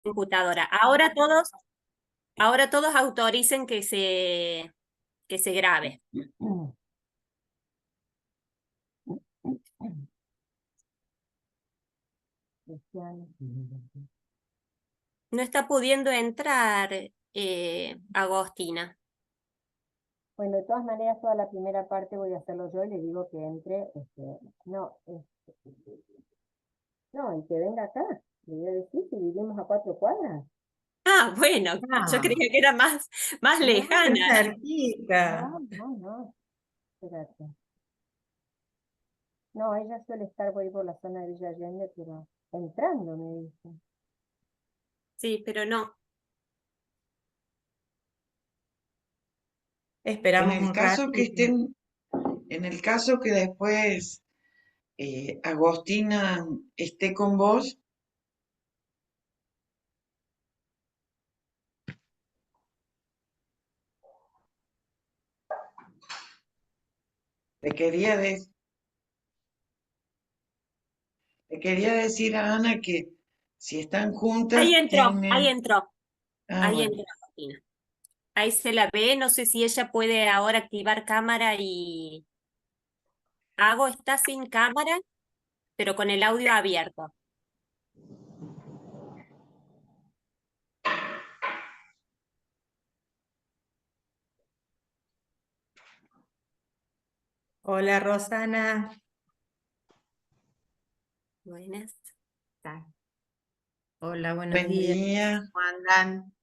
computadora. Ahora todos autoricen que se grabe. No está pudiendo entrar Agostina. Bueno, de todas maneras, toda la primera parte voy a hacerlo yo y le digo que entre, no, y que venga acá. Le voy a decir si vivimos a 4 cuadras. Ah, bueno, yo creía que era más No, lejana. cerquita. no, espérate. No, ella suele estar por ahí por la zona de Villa Allende, pero entrando me dice. Sí, pero no. Esperamos En el un caso que ratito. estén, en el caso que después Agostina esté con vos, le quería decir a Ana que si están juntas, Ahí entró, ahí tienen... entró, Ah, ahí bueno. entró Agostina. Ahí se la ve, no sé si ella puede ahora activar cámara y... Hago está sin cámara, pero con el audio abierto. Hola, Rosana. Buenas. Hola, buenos Buen días. día, ¿Cómo andan?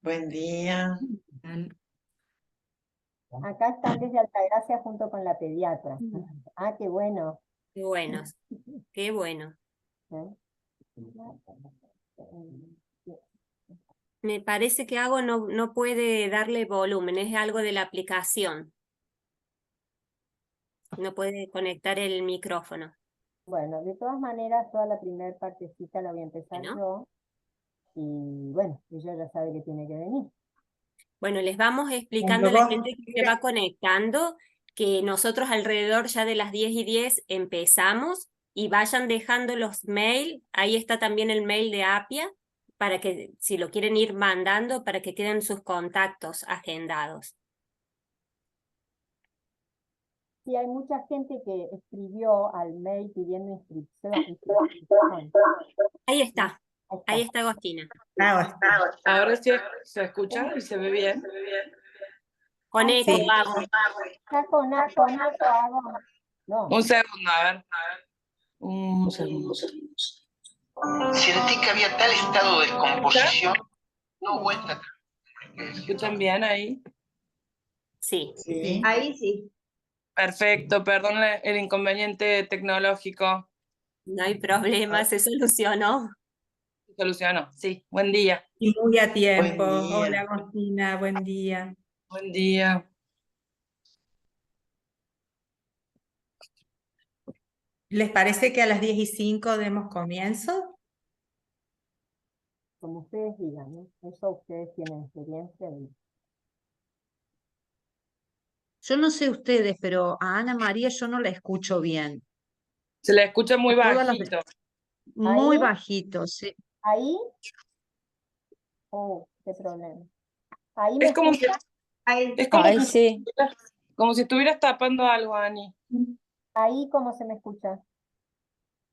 buen día. Acá están desde Altagracia junto con la pediatra. Ah, qué bueno. Qué bueno, qué bueno. ¿Eh? Me parece que Hago no puede darle volumen, es algo de la aplicación. No puede conectar el micrófono. Bueno, de todas maneras, toda la primera partecita la voy a empezar Bueno. yo. Y bueno, ella ya sabe que tiene que venir. Bueno, les vamos explicando Cuando a la vos gente que se quieras. va conectando que nosotros alrededor ya de las 10:10 empezamos y vayan dejando los mails. Ahí está también el mail de Apia para que si lo quieren ir mandando para que queden sus contactos agendados. Sí, hay mucha gente que escribió al mail pidiendo inscripción. Ahí está Ahí está. Agostina. Ahora sí se escucha y se ve bien. Con eco Sí. Hago. Está con eco hago. No. Un segundo, a ver. Un segundo. Sentí que había tal estado de descomposición, no vuelta. ¿Me escuchan bien ahí? Sí. Sí. Ahí sí. Perfecto, perdón el inconveniente tecnológico. No hay problema, se solucionó. Se solucionó, sí. Buen día. Y muy a tiempo. Buen día. Hola, Agostina, buen día. Buen día. ¿Les parece que a las 10:05 demos comienzo? Como ustedes digan, ¿no? Eso ustedes tienen experiencia. Yo no sé ustedes, pero a Ana María yo no la escucho bien. Se la escucha muy A todas las- bajito. Muy Ahí, bajito, sí. ahí, oh, qué problema. Ahí me Es como si, escuchan, es como Ay, si, sí. como si estuvieras tapando algo, Ani. ahí cómo se me escucha. Un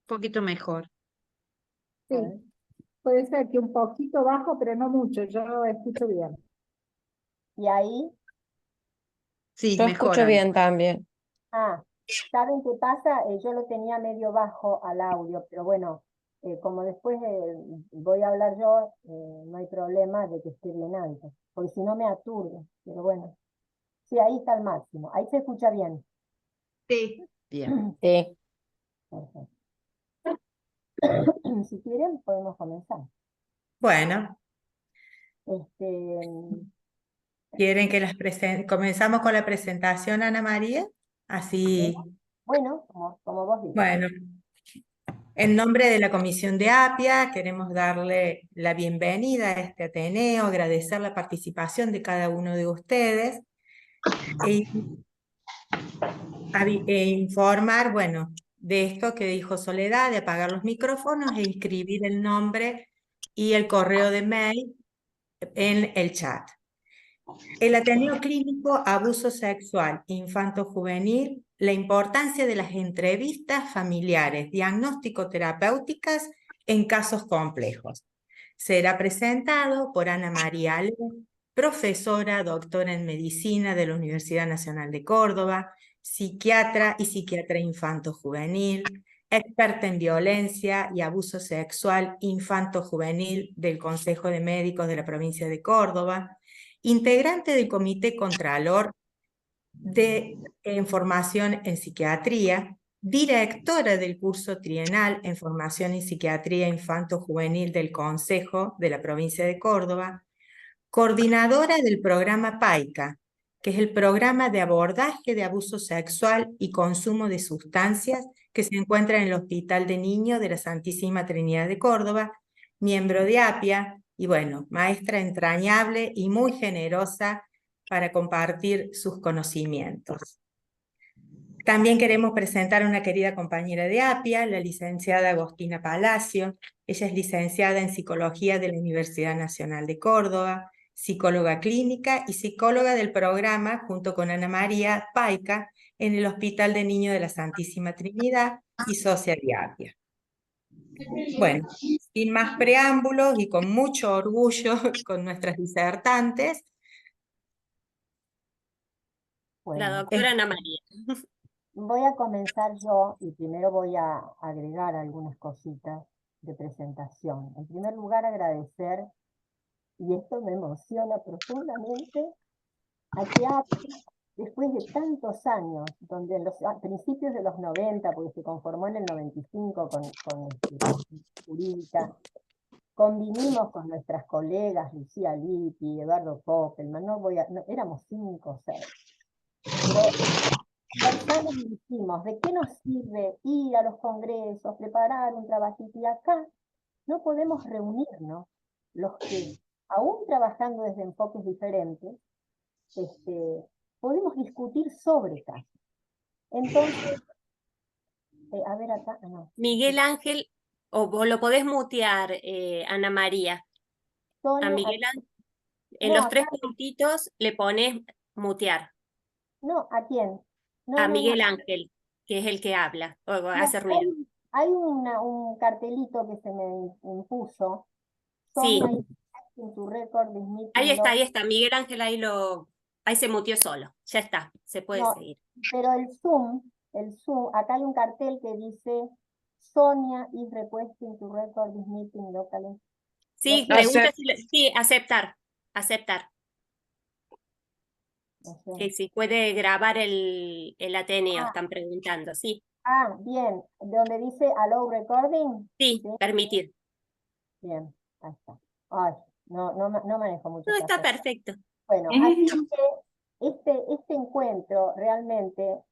poquito mejor. Sí, Puede ser que un poquito bajo, pero no mucho, yo lo escucho bien. y ahí, Sí, Yo mejor, escucho Ana. bien también. ¿saben qué pasa? Yo lo tenía medio bajo al audio, pero bueno, como después voy a hablar yo, no hay problema de que esté bien alto, porque si no me aturde, pero bueno. Sí, ahí está el máximo, ahí se escucha bien. Sí. Bien. Sí. Perfecto. Si quieren, podemos comenzar. Bueno, Este, ¿quieren que comenzamos con la presentación, Ana María? Así, bueno, como vos digas. bueno, en nombre de la Comisión de Apia, queremos darle la bienvenida a este Ateneo, agradecer la participación de cada uno de ustedes e, informar, bueno, de esto que dijo Soledad, de apagar los micrófonos e inscribir el nombre y el correo de mail en el chat. El Ateneo Clínico Abuso Sexual Infanto-Juvenil, la importancia de las entrevistas familiares diagnóstico-terapéuticas en casos complejos. Será presentado por Ana María Ale, profesora, doctora en medicina de la Universidad Nacional de Córdoba, psiquiatra y psiquiatra infanto-juvenil, experta en violencia y abuso sexual infanto-juvenil del Consejo de Médicos de la provincia de Córdoba, integrante del Comité Contralor de Formación en Psiquiatría, directora del curso trienal en Formación en Psiquiatría Infanto-Juvenil del Consejo de la provincia de Córdoba, coordinadora del programa PAICA, que es el programa de abordaje de abuso sexual y consumo de sustancias que se encuentra en el Hospital de Niños de la Santísima Trinidad de Córdoba, miembro de APIA, y bueno, maestra entrañable y muy generosa para compartir sus conocimientos. También queremos presentar a una querida compañera de APIA, la licenciada Agostina Palacio. Ella es licenciada en Psicología de la Universidad Nacional de Córdoba, psicóloga clínica y psicóloga del programa, junto con Ana María Paica, en el Hospital de Niños de la Santísima Trinidad y socia de APIA. Bueno, sin más preámbulos y con mucho orgullo con nuestras disertantes. La Bueno, doctora Ana María. voy a comenzar yo y primero voy a agregar algunas cositas de presentación. En primer lugar, agradecer, y esto me emociona profundamente, a que APIA, después de tantos años, donde a principios de los 90, porque se conformó en el 95 con jurídica, convinimos con nuestras colegas Lucía Lippi, Eduardo Koppelman, éramos 5 o 6. Conversamos y dijimos, ¿de qué nos sirve ir a los congresos, preparar un trabajito? Y acá no podemos reunirnos los que, aún trabajando desde enfoques diferentes, podemos discutir sobre casos. Entonces, a ver acá, no. Miguel Ángel, o vos lo podés mutear, Ana María. A Miguel Ángel, en los 3 puntitos le pones mutear. No, ¿a quién? No, A no, Miguel no. Ángel, que es el que habla, o hace No, ruido. hay un cartelito que se me impuso. Sí, Sonia, en tu récord de ahí está, Miguel Ángel ahí se muteó solo, ya está, se puede No, seguir. pero el Zoom, acá hay un cartel que dice Sonia is requesting to record this meeting locally. Sí, No sé, pregunta sí, aceptar. no sé. Que si puede grabar el Ateneo, Ah. están preguntando, sí. Ah, bien, donde dice allow recording. Sí, permitir. Bien, ahí está. Ay, no manejo mucho. Todo esta está cosa. perfecto. Bueno, así que este encuentro realmente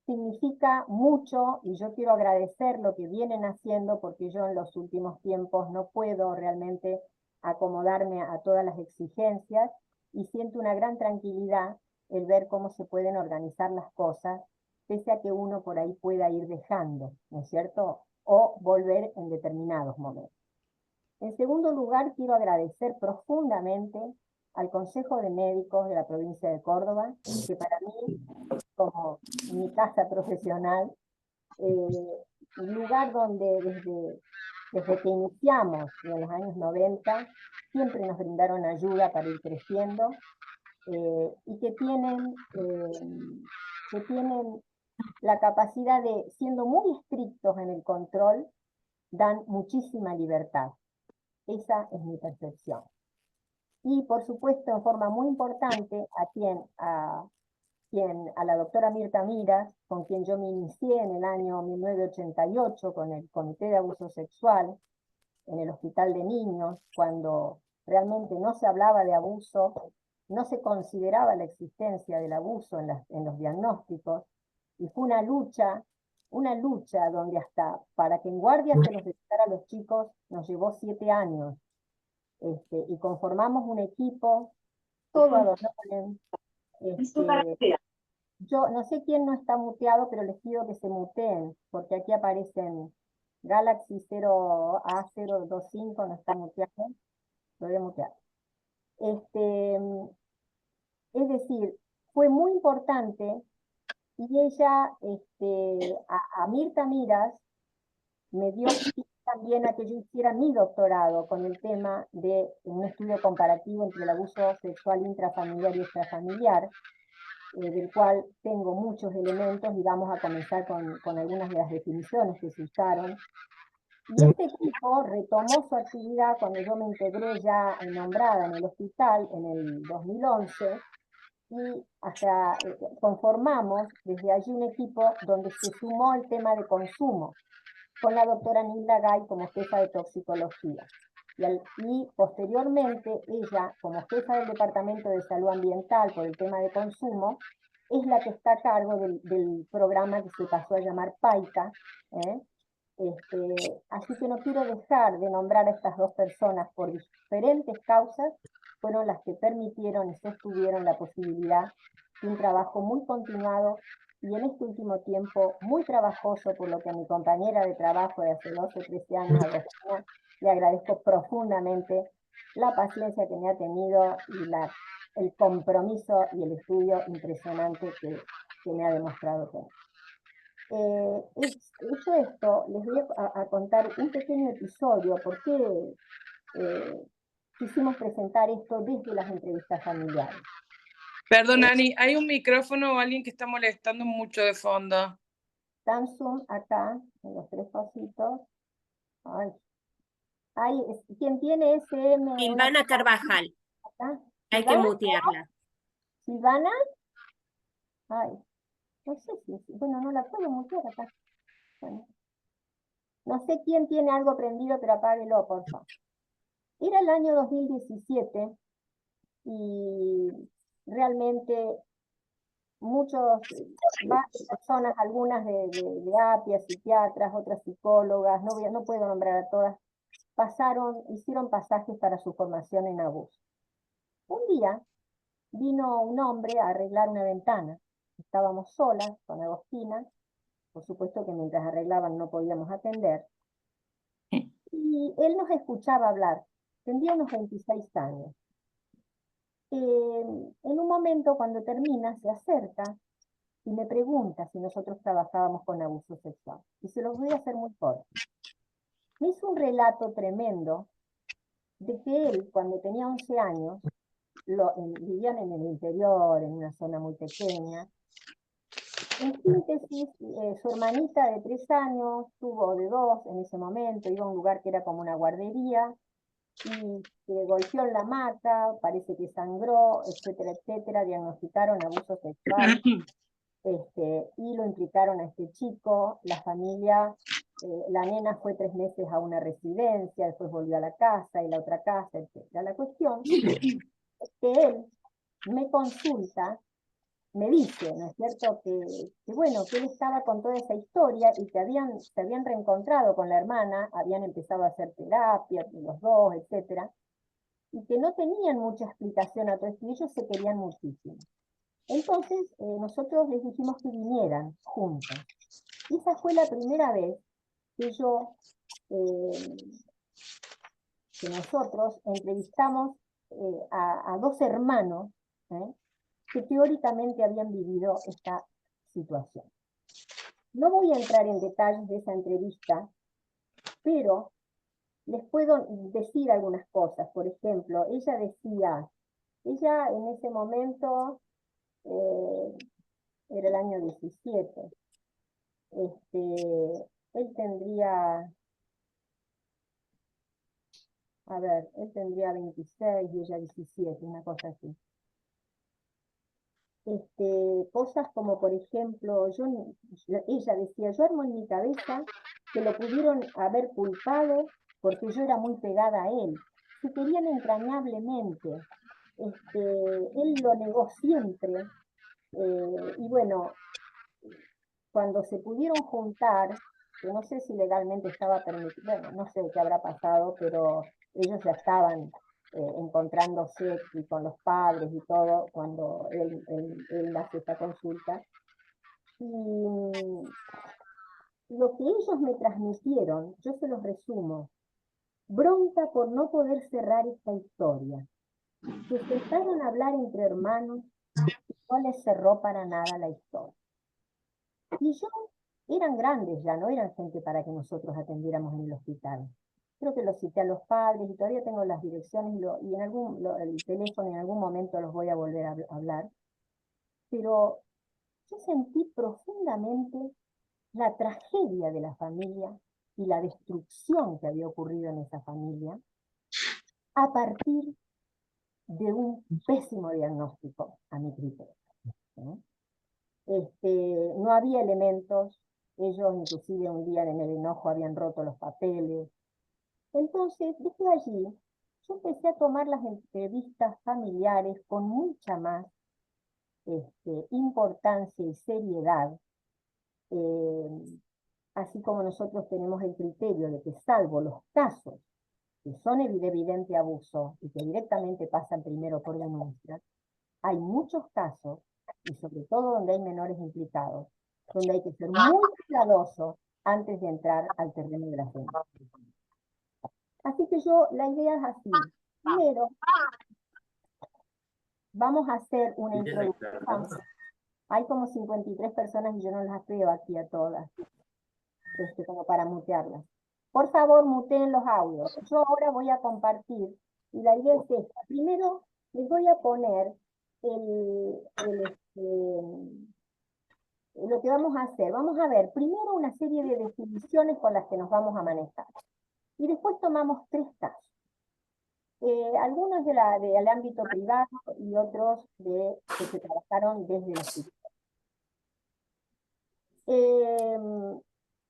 significa mucho y yo quiero agradecer lo que vienen haciendo porque yo en los últimos tiempos no puedo realmente acomodarme a todas las exigencias y siento una gran tranquilidad el ver cómo se pueden organizar las cosas, pese a que uno por ahí pueda ir dejando, ¿no es cierto? O volver en determinados momentos. En segundo lugar, quiero agradecer profundamente al Consejo de Médicos de la provincia de Córdoba, que para mí, como mi casa profesional, un lugar donde desde que iniciamos en los años 90, siempre nos brindaron ayuda para ir creciendo, y que tienen la capacidad de, siendo muy estrictos en el control, dan muchísima libertad. Esa es mi percepción. Y por supuesto, en forma muy importante, a la doctora Mirta Miras, con quien yo me inicié en el año 1988 con el Comité de Abuso Sexual en el Hospital de Niños, cuando realmente no se hablaba de abuso, no se consideraba la existencia del abuso en los diagnósticos, y fue una lucha donde hasta para que en guardia se los detectara a los chicos nos llevó 7 años, y conformamos un equipo, todo a los yo no sé quién no está muteado, pero les pido que se muteen, porque aquí aparecen Galaxy 0A025 no está muteado, lo voy a mutear. Es decir, fue muy importante y ella, a Mirta Miras, me dio también a que yo hiciera mi doctorado con el tema de un estudio comparativo entre el abuso sexual intrafamiliar y extrafamiliar, del cual tengo muchos elementos y vamos a comenzar con algunas de las definiciones que se usaron. Y este equipo retomó su actividad cuando yo me integré ya nombrada en el hospital en el 2011 y hasta conformamos desde allí un equipo donde se sumó el tema de consumo, con la doctora Nilda Gay como jefa de toxicología. Y posteriormente ella, como jefa del Departamento de Salud Ambiental por el tema de consumo, es la que está a cargo del programa que se pasó a llamar PAICA. Así que no quiero dejar de nombrar a estas dos personas por diferentes causas, fueron las que permitieron y sostuvieron la posibilidad de un trabajo muy continuado y en este último tiempo muy trabajoso, por lo que a mi compañera de trabajo de hace 12 o 13 años, Agostina, le agradezco profundamente la paciencia que me ha tenido y el compromiso y el estudio impresionante que me ha demostrado tener. Hecho esto, les voy a contar un pequeño episodio, porque quisimos presentar esto desde las entrevistas familiares. Perdón, Ani, hay un micrófono o alguien que está molestando mucho de fondo. Samsung acá, en los tres pasitos. Ay, ¿quién tiene SM? Silvana Carvajal. Acá. Hay que mutearla. ¿Silvana? Ay, no sé bueno, no la puedo mutear acá. Bueno. No sé quién tiene algo prendido, pero apáguelo, por favor. Era el año 2017 y realmente varias personas, algunas de APIA, psiquiatras, otras psicólogas, no puedo nombrar a todas, hicieron pasajes para su formación en abuso. Un día vino un hombre a arreglar una ventana. Estábamos solas con Agostina, por supuesto que mientras arreglaban no podíamos atender, y él nos escuchaba hablar. Tendría unos 26 años. En un momento, cuando termina, se acerca y me pregunta si nosotros trabajábamos con abuso sexual. Y se los voy a hacer muy corto. Me hizo un relato tremendo de que él, cuando tenía 11 años, vivían en el interior, en una zona muy pequeña. En síntesis, su hermanita de 3 años, tuvo de 2 en ese momento, iba a un lugar que era como una guardería, y se golpeó en la hamaca, parece que sangró, etcétera, etcétera, diagnosticaron abuso sexual, y lo implicaron a este chico, la familia, la nena fue 3 meses a una residencia, después volvió a la casa, y la otra casa, etcétera. La cuestión es que él me consulta, me dice, ¿no es cierto?, que bueno, que él estaba con toda esa historia y que se habían reencontrado con la hermana, habían empezado a hacer terapia, los dos, etcétera, y que no tenían mucha explicación a todo esto, y ellos se querían muchísimo. Entonces, nosotros les dijimos que vinieran juntos. Y esa fue la primera vez que que nosotros entrevistamos a 2 hermanos, que teóricamente habían vivido esta situación. No voy a entrar en detalles de esa entrevista, pero les puedo decir algunas cosas. Por ejemplo, ella en ese momento, era el año 17, él tendría 26 y ella 17, una cosa así. Cosas como, por ejemplo, ella decía, yo armo en mi cabeza que lo pudieron haber culpado porque yo era muy pegada a él. Se querían entrañablemente. Él lo negó siempre. Y bueno, cuando se pudieron juntar, que no sé si legalmente estaba permitido, bueno, no sé qué habrá pasado, pero ellos ya estaban encontrándose y con los padres y todo cuando él hace esta consulta. Y lo que ellos me transmitieron, yo se los resumo: bronca por no poder cerrar esta historia. Se sentaron a hablar entre hermanos y no les cerró para nada la historia. Y yo, eran grandes ya, no eran gente para que nosotros atendiéramos en el hospital. Creo que los cité a los padres y todavía tengo las direcciones y en el teléfono, en algún momento los voy a volver a hablar. Pero yo sentí profundamente la tragedia de la familia y la destrucción que había ocurrido en esa familia a partir de un pésimo diagnóstico, a mi criterio, ¿no? No había elementos, ellos inclusive un día en el enojo habían roto los papeles. Entonces, desde allí, yo empecé a tomar las entrevistas familiares con mucha más importancia y seriedad, así como nosotros tenemos el criterio de que, salvo los casos que son de evidente abuso y que directamente pasan primero por denuncia, hay muchos casos, y sobre todo donde hay menores implicados, donde hay que ser muy cuidadoso antes de entrar al terreno de la denuncia. Así que la idea es así. Primero, vamos a hacer una introducción. Hay como 53 personas y yo no las veo aquí a todas, como para mutearlas. Por favor, muteen los audios. Yo ahora voy a compartir, y la idea es esta. Primero, les voy a poner lo que vamos a hacer. Vamos a ver primero una serie de definiciones con las que nos vamos a manejar. Y después tomamos 3 casos. Algunos del ámbito privado y otros que se trabajaron desde el hospital.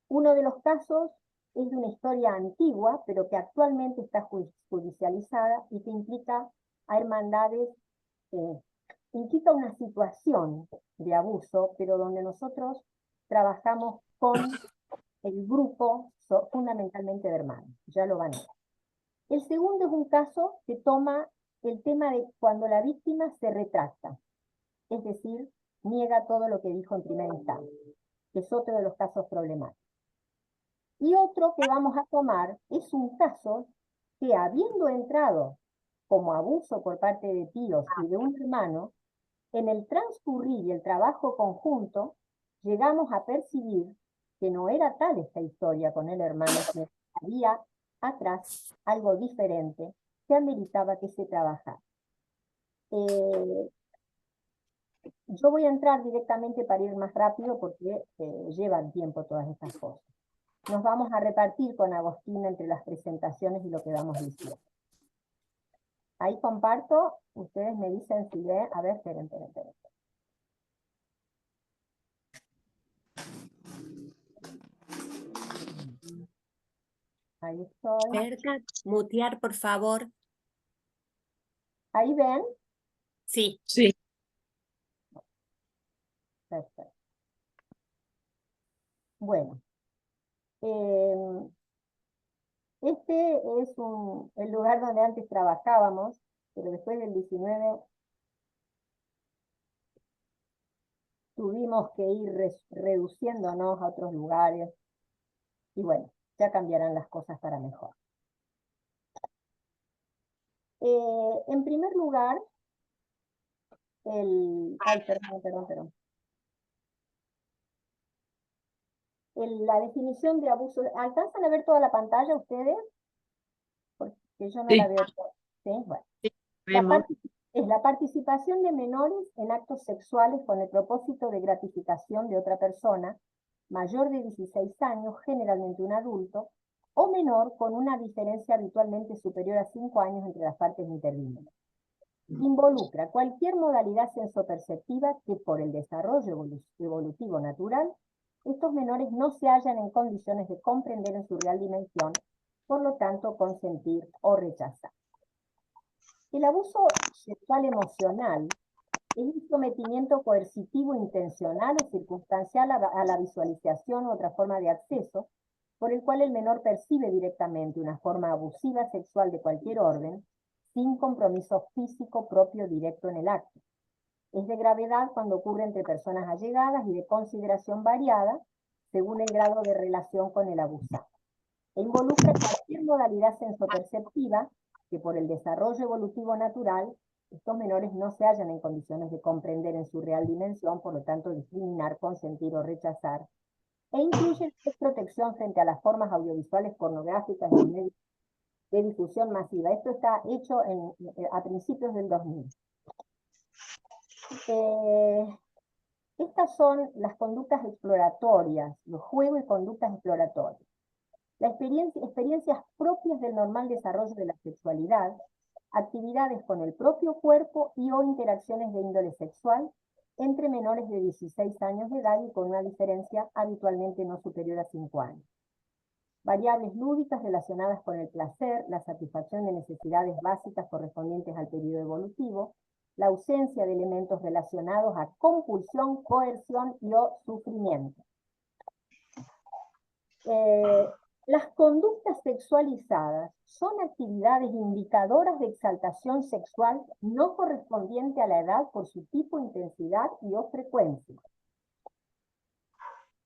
Uno de los casos es de una historia antigua, pero que actualmente está judicializada y que implica a hermandades, implica una situación de abuso, pero donde nosotros trabajamos con el grupo fundamentalmente de hermanos. Ya lo van a ver. El segundo es un caso que toma el tema de cuando la víctima se retracta, es decir, niega todo lo que dijo en primera instancia, que es otro de los casos problemáticos. Y otro que vamos a tomar es un caso que, habiendo entrado como abuso por parte de tíos y de un hermano, en el transcurrir y el trabajo conjunto, llegamos a percibir que no era tal esta historia con el hermano, que había atrás algo diferente que ameritaba que se trabajara. Yo voy a entrar directamente para ir más rápido porque llevan tiempo todas estas cosas. Nos vamos a repartir con Agostina entre las presentaciones y lo que vamos diciendo. Ahí comparto, ustedes me dicen si ven. A ver, esperen. Ahí estoy. Cerca, mutear, por favor. ¿Ahí ven? Sí. Sí. Perfecto. Bueno. Este es el lugar donde antes trabajábamos, pero después del 19 tuvimos que ir reduciéndonos a otros lugares. Y bueno, ya cambiarán las cosas para mejor. En primer lugar, perdón. La definición de abuso. ¿Alcanzan a ver toda la pantalla ustedes? Porque yo no la veo toda. ¿Sí? Bueno. Es la participación de menores en actos sexuales con el propósito de gratificación de otra persona, mayor de 16 años, generalmente un adulto, o menor con una diferencia habitualmente superior a 5 años entre las partes intervinientes. Involucra cualquier modalidad sensoperceptiva que, por el desarrollo evolutivo natural, estos menores no se hallan en condiciones de comprender en su real dimensión, por lo tanto consentir o rechazar. El abuso sexual emocional es un sometimiento coercitivo intencional o circunstancial a la visualización u otra forma de acceso, por el cual el menor percibe directamente una forma abusiva sexual de cualquier orden, sin compromiso físico propio directo en el acto. Es de gravedad cuando ocurre entre personas allegadas y de consideración variada, según el grado de relación con el abusado. E involucra cualquier modalidad sensoperceptiva que por el desarrollo evolutivo natural, estos menores no se hallan en condiciones de comprender en su real dimensión, por lo tanto discriminar, consentir o rechazar, e incluye protección frente a las formas audiovisuales pornográficas en los medios de difusión masiva. Esto está hecho a principios del 2000. Estas son las conductas exploratorias, los juegos y conductas exploratorias. Las experiencias propias del normal desarrollo de la sexualidad, actividades con el propio cuerpo y o interacciones de índole sexual entre menores de 16 años de edad y con una diferencia habitualmente no superior a 5 años. Variables lúdicas relacionadas con el placer, la satisfacción de necesidades básicas correspondientes al periodo evolutivo, la ausencia de elementos relacionados a compulsión, coerción y o sufrimiento. Las conductas sexualizadas son actividades indicadoras de exaltación sexual no correspondiente a la edad por su tipo, intensidad y o frecuencia.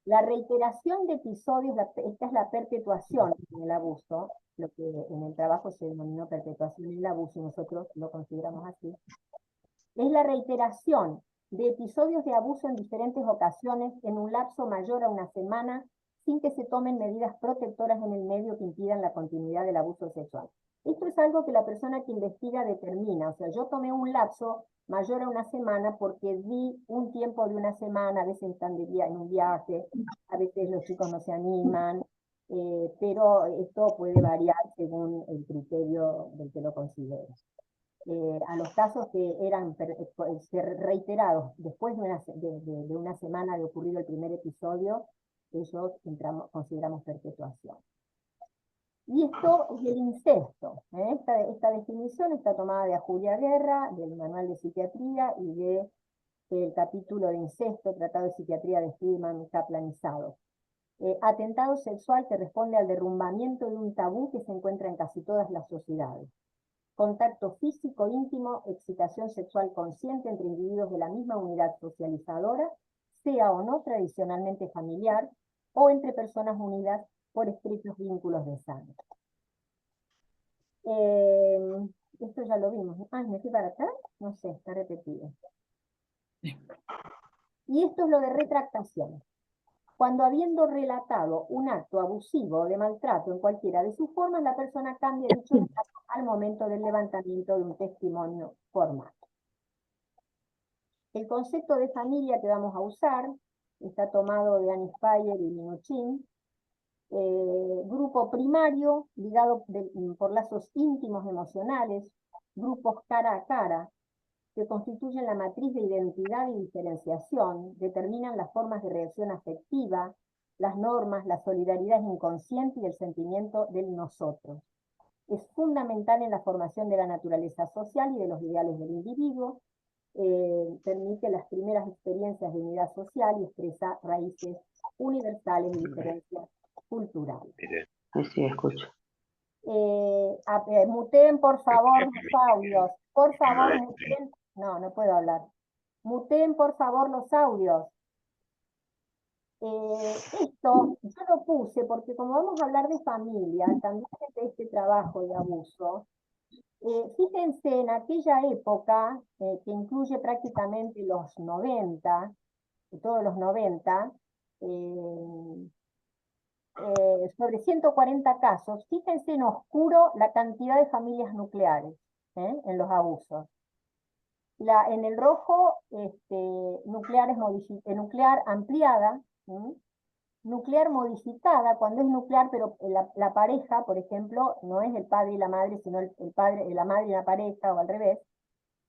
La reiteración de episodios, esta es la perpetuación en el abuso, lo que en el trabajo se denominó perpetuación en el abuso, y nosotros lo consideramos así, es la reiteración de episodios de abuso en diferentes ocasiones en un lapso mayor a una semana, sin que se tomen medidas protectoras en el medio que impidan la continuidad del abuso sexual. Esto es algo que la persona que investiga determina, o sea, yo tomé un lapso mayor a una semana porque di un tiempo de una semana, a veces están en un viaje, a veces los chicos no se animan, pero esto puede variar según el criterio del que lo considere. A los casos que eran reiterados después de una semana de ocurrido el primer episodio, ellos consideramos perpetuación. Y esto es el incesto. Esta definición está tomada de Julia Guerra, del Manual de Psiquiatría, y del capítulo de incesto, Tratado de Psiquiatría de Friedman, Kaplanizado. Atentado sexual que responde al derrumbamiento de un tabú que se encuentra en casi todas las sociedades. Contacto físico íntimo, excitación sexual consciente entre individuos de la misma unidad socializadora, sea o no tradicionalmente familiar, o entre personas unidas por estrechos vínculos de sangre. Esto ya lo vimos. ¿Me fui para atrás? No sé, está repetido. Y esto es lo de retractación. Cuando habiendo relatado un acto abusivo o de maltrato en cualquiera de sus formas, la persona cambia dicho relato al momento del levantamiento de un testimonio formal. El concepto de familia que vamos a usar está tomado de Annie Speyer y Minuchin. Grupo primario, ligado por lazos íntimos emocionales, grupos cara a cara, que constituyen la matriz de identidad y diferenciación, determinan las formas de reacción afectiva, las normas, la solidaridad inconsciente y el sentimiento del nosotros. Es fundamental en la formación de la naturaleza social y de los ideales del individuo, permite las primeras experiencias de unidad social y expresa raíces universales y diferencias culturales. Sí, escucho. Muteen por favor los audios. Por favor, muteen. No puedo hablar. Muteen por favor los audios. Esto yo lo puse porque como vamos a hablar de familia, también de este trabajo de abuso, fíjense en aquella época, que incluye prácticamente los 90, todos los 90, sobre 140 casos, fíjense en oscuro la cantidad de familias nucleares en los abusos. En el rojo, nuclear ampliada, nuclear modificada, cuando es nuclear, pero la pareja, por ejemplo, no es el padre y la madre, sino el padre, la madre y la pareja, o al revés,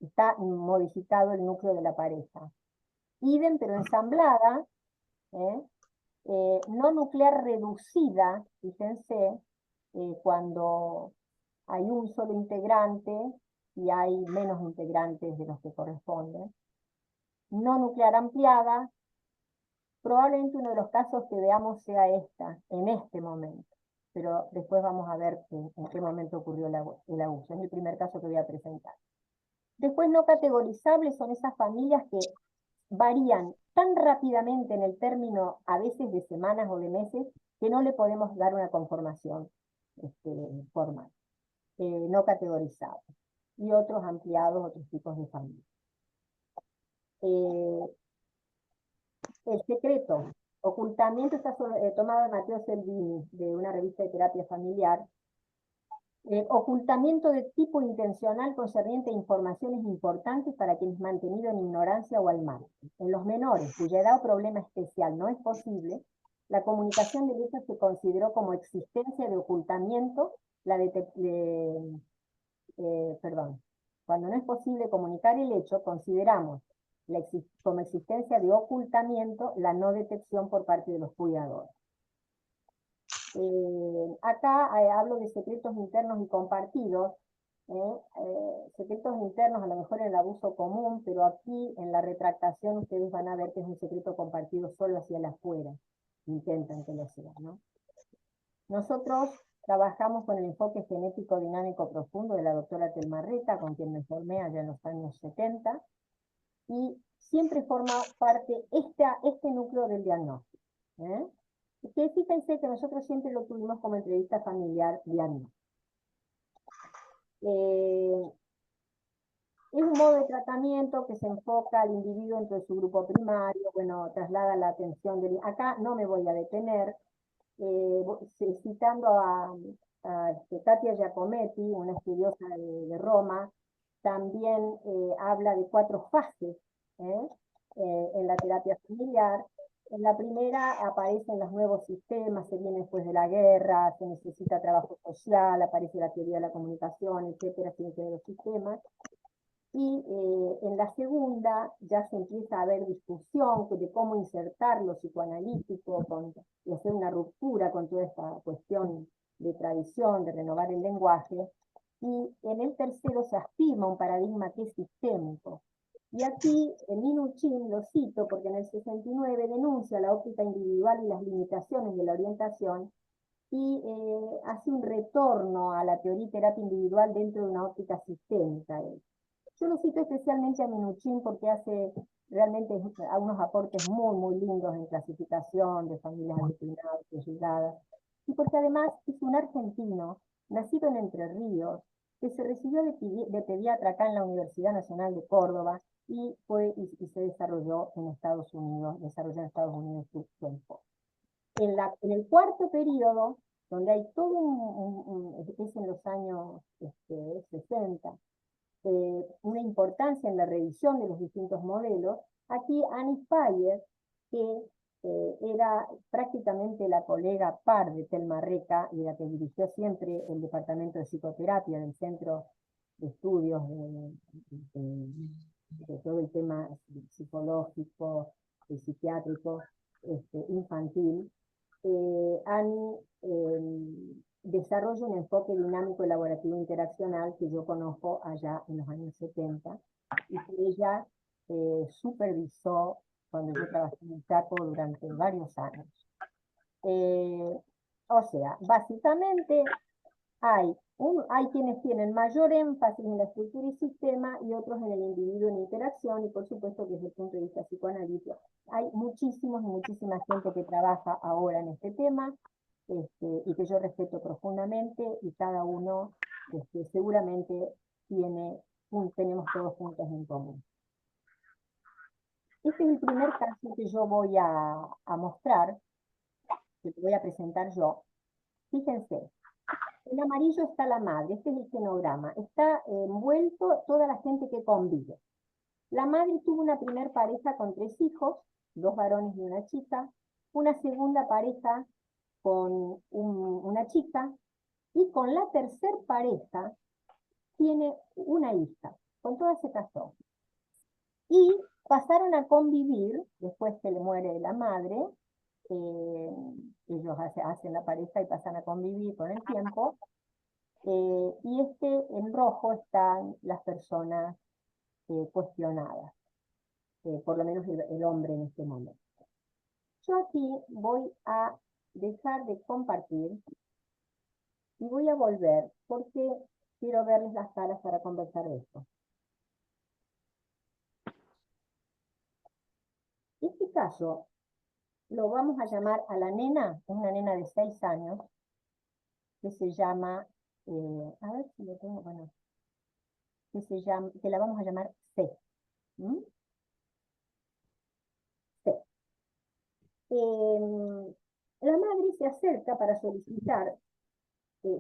está modificado el núcleo de la pareja. Idem, pero ensamblada, no nuclear reducida, fíjense, cuando hay un solo integrante y hay menos integrantes de los que corresponden. No nuclear ampliada, probablemente uno de los casos que veamos sea esta, en este momento, pero después vamos a ver en qué momento ocurrió el abuso. Es el primer caso que voy a presentar. Después no categorizables son esas familias que varían tan rápidamente en el término, a veces de semanas o de meses, que no le podemos dar una conformación formal, no categorizada, y otros ampliados, otros tipos de familia. El secreto, ocultamiento, está tomado de Matteo Selvini, de una revista de terapia familiar. Ocultamiento de tipo intencional concerniente a informaciones importantes para quienes mantenido en ignorancia o al margen. En los menores, cuya edad o problema especial no es posible, la comunicación del hecho se consideró como existencia de ocultamiento, cuando no es posible comunicar el hecho, consideramos como existencia de ocultamiento la no detección por parte de los cuidadores. Acá hablo de secretos internos y compartidos. Secretos internos a lo mejor en el abuso común, pero aquí en la retractación ustedes van a ver que es un secreto compartido solo hacia la afuera. Intentan que lo sea, ¿no? Nosotros trabajamos con el enfoque genético dinámico profundo de la doctora Telmarreta, con quien me formé allá en los años 70, y siempre forma parte este núcleo del diagnóstico. Que fíjense que nosotros siempre lo tuvimos como entrevista familiar diagnóstico. Es un modo de tratamiento que se enfoca al individuo dentro de su grupo primario, bueno, traslada la atención del... Acá no me voy a detener, citando a Katia Giacometti, una estudiosa de Roma, también habla de 4 fases en la terapia familiar. En la primera aparecen los nuevos sistemas, se viene después de la guerra, se necesita trabajo social, aparece la teoría de la comunicación, etcétera, tiene que ver los sistemas. Y en la segunda ya se empieza a haber discusión de cómo insertar lo psicoanalítico y hacer una ruptura con toda esta cuestión de tradición, de renovar el lenguaje. Y en el tercero se afirma un paradigma que es sistémico. Y aquí Minuchin lo cito porque en el 69 denuncia la óptica individual y las limitaciones de la orientación y hace un retorno a la teoría y terapia individual dentro de una óptica sistémica. Yo lo cito especialmente a Minuchin porque hace realmente unos aportes muy, muy lindos en clasificación de familias adoctrinadas, ayudadas, y porque además es un argentino, nacido en Entre Ríos, que se recibió de pediatra acá en la Universidad Nacional de Córdoba y se desarrolló en Estados Unidos, su tiempo. En el cuarto periodo, donde hay todo es en los años 60, una importancia en la revisión de los distintos modelos, aquí Annie Fayer, que era prácticamente la colega par de Telmarreta y la que dirigió siempre el departamento de psicoterapia del Centro de Estudios de todo el tema psicológico, psiquiátrico, infantil, Annie desarrolla un enfoque dinámico elaborativo interaccional que yo conozco allá en los años 70 y que ella supervisó cuando yo trabajé en el Chaco durante varios años. O sea, básicamente hay quienes tienen mayor énfasis en la estructura y sistema y otros en el individuo en interacción, y por supuesto que desde el punto de vista psicoanalítico hay muchísima gente que trabaja ahora en este tema y que yo respeto profundamente, y cada uno seguramente tenemos todos puntos en común. Este es el primer caso que yo voy a mostrar, que te voy a presentar yo. Fíjense. En amarillo está la madre, este es el genograma, está envuelto toda la gente que convive. La madre tuvo una primer pareja con 3 hijos, 2 varones y una chica, una segunda pareja con una chica, y con la tercer pareja tiene una hija, con todas se casó. Y pasaron a convivir, después que le muere la madre, ellos hacen la pareja y pasan a convivir con el tiempo, y en rojo están las personas cuestionadas, por lo menos el hombre en este momento. Yo aquí voy a dejar de compartir y voy a volver porque quiero verles las caras para conversar de esto. caso, lo vamos a llamar a la nena, es una nena de 6 años, que se llama, a ver si lo tengo, bueno, que la vamos a llamar C. ¿Mm? C. La madre se acerca para solicitar,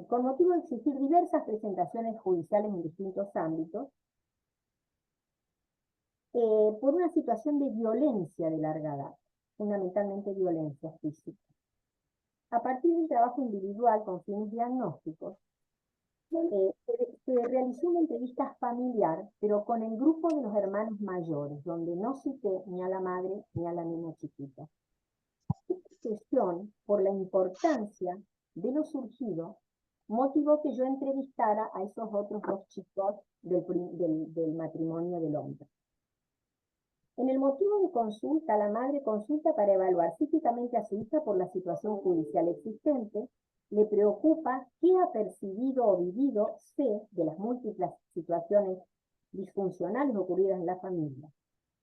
con motivo de exigir diversas presentaciones judiciales en distintos ámbitos, por una situación de violencia de larga data, fundamentalmente violencia física. A partir del trabajo individual con fines diagnósticos, se realizó una entrevista familiar, pero con el grupo de los hermanos mayores, donde no cité ni a la madre ni a la niña chiquita. Esta sesión, por la importancia de lo surgido, motivó que yo entrevistara a esos otros 2 chicos del matrimonio del hombre. En el motivo de consulta, la madre consulta para evaluar psíquicamente a su hija por la situación judicial existente, le preocupa qué ha percibido o vivido C de las múltiples situaciones disfuncionales ocurridas en la familia,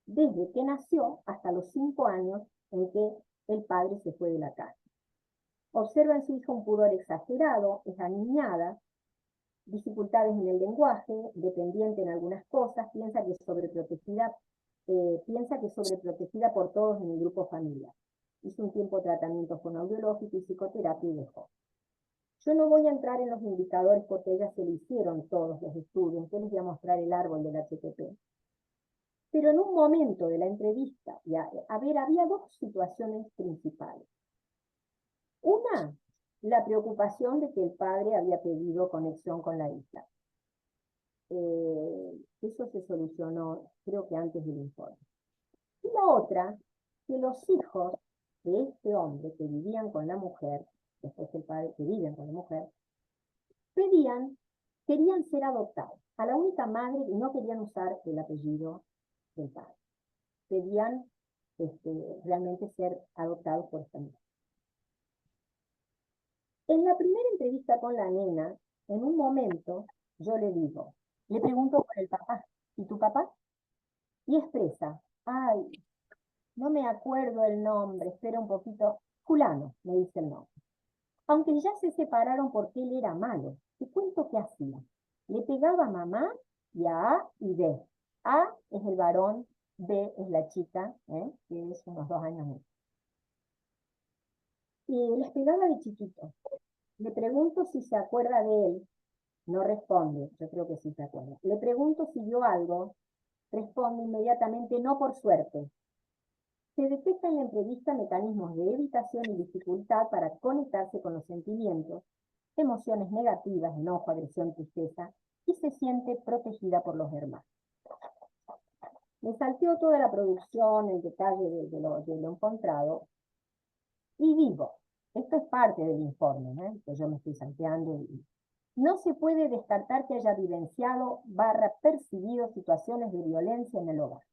desde que nació hasta los 5 años en que el padre se fue de la casa. Observa en su hija un pudor exagerado, es aniñada, dificultades en el lenguaje, dependiente en algunas cosas, piensa que es sobreprotegida por todos en el grupo familiar. Hizo un tiempo tratamiento fonoaudiológico y psicoterapia y dejó. Yo no voy a entrar en los indicadores porque a ella se le hicieron todos los estudios, entonces les voy a mostrar el árbol del HTP. Pero en un momento de la entrevista, había 2 situaciones principales. Una, la preocupación de que el padre había pedido conexión con la hija. Eso se solucionó, creo que antes del informe. Y la otra, que los hijos de este hombre que vivían con la mujer, después el padre que viven con la mujer, querían ser adoptados. A la única madre no querían usar el apellido del padre. Querían realmente ser adoptados por esta mujer. En la primera entrevista con la nena, en un momento, yo le pregunto por el papá. ¿Y tu papá? Y expresa, ay, no me acuerdo el nombre, espera un poquito. Fulano, me dice el nombre. Aunque ya se separaron porque él era malo, te cuento qué hacía. Le pegaba a mamá y a A y B. A es el varón, B es la chica, que es unos 2 años más. Y les pegaba de chiquito. Le pregunto si se acuerda de él. No responde, yo creo que sí se acuerda. Le pregunto si vio algo. Responde inmediatamente, no por suerte. Se detecta en la entrevista mecanismos de evitación y dificultad para conectarse con los sentimientos, emociones negativas, enojo, agresión, tristeza, y se siente protegida por los hermanos. Me salteó toda la producción, el detalle de lo encontrado, y digo, esto es parte del informe, que yo me estoy salteando. No se puede descartar que haya vivenciado / percibido situaciones de violencia en el hogar.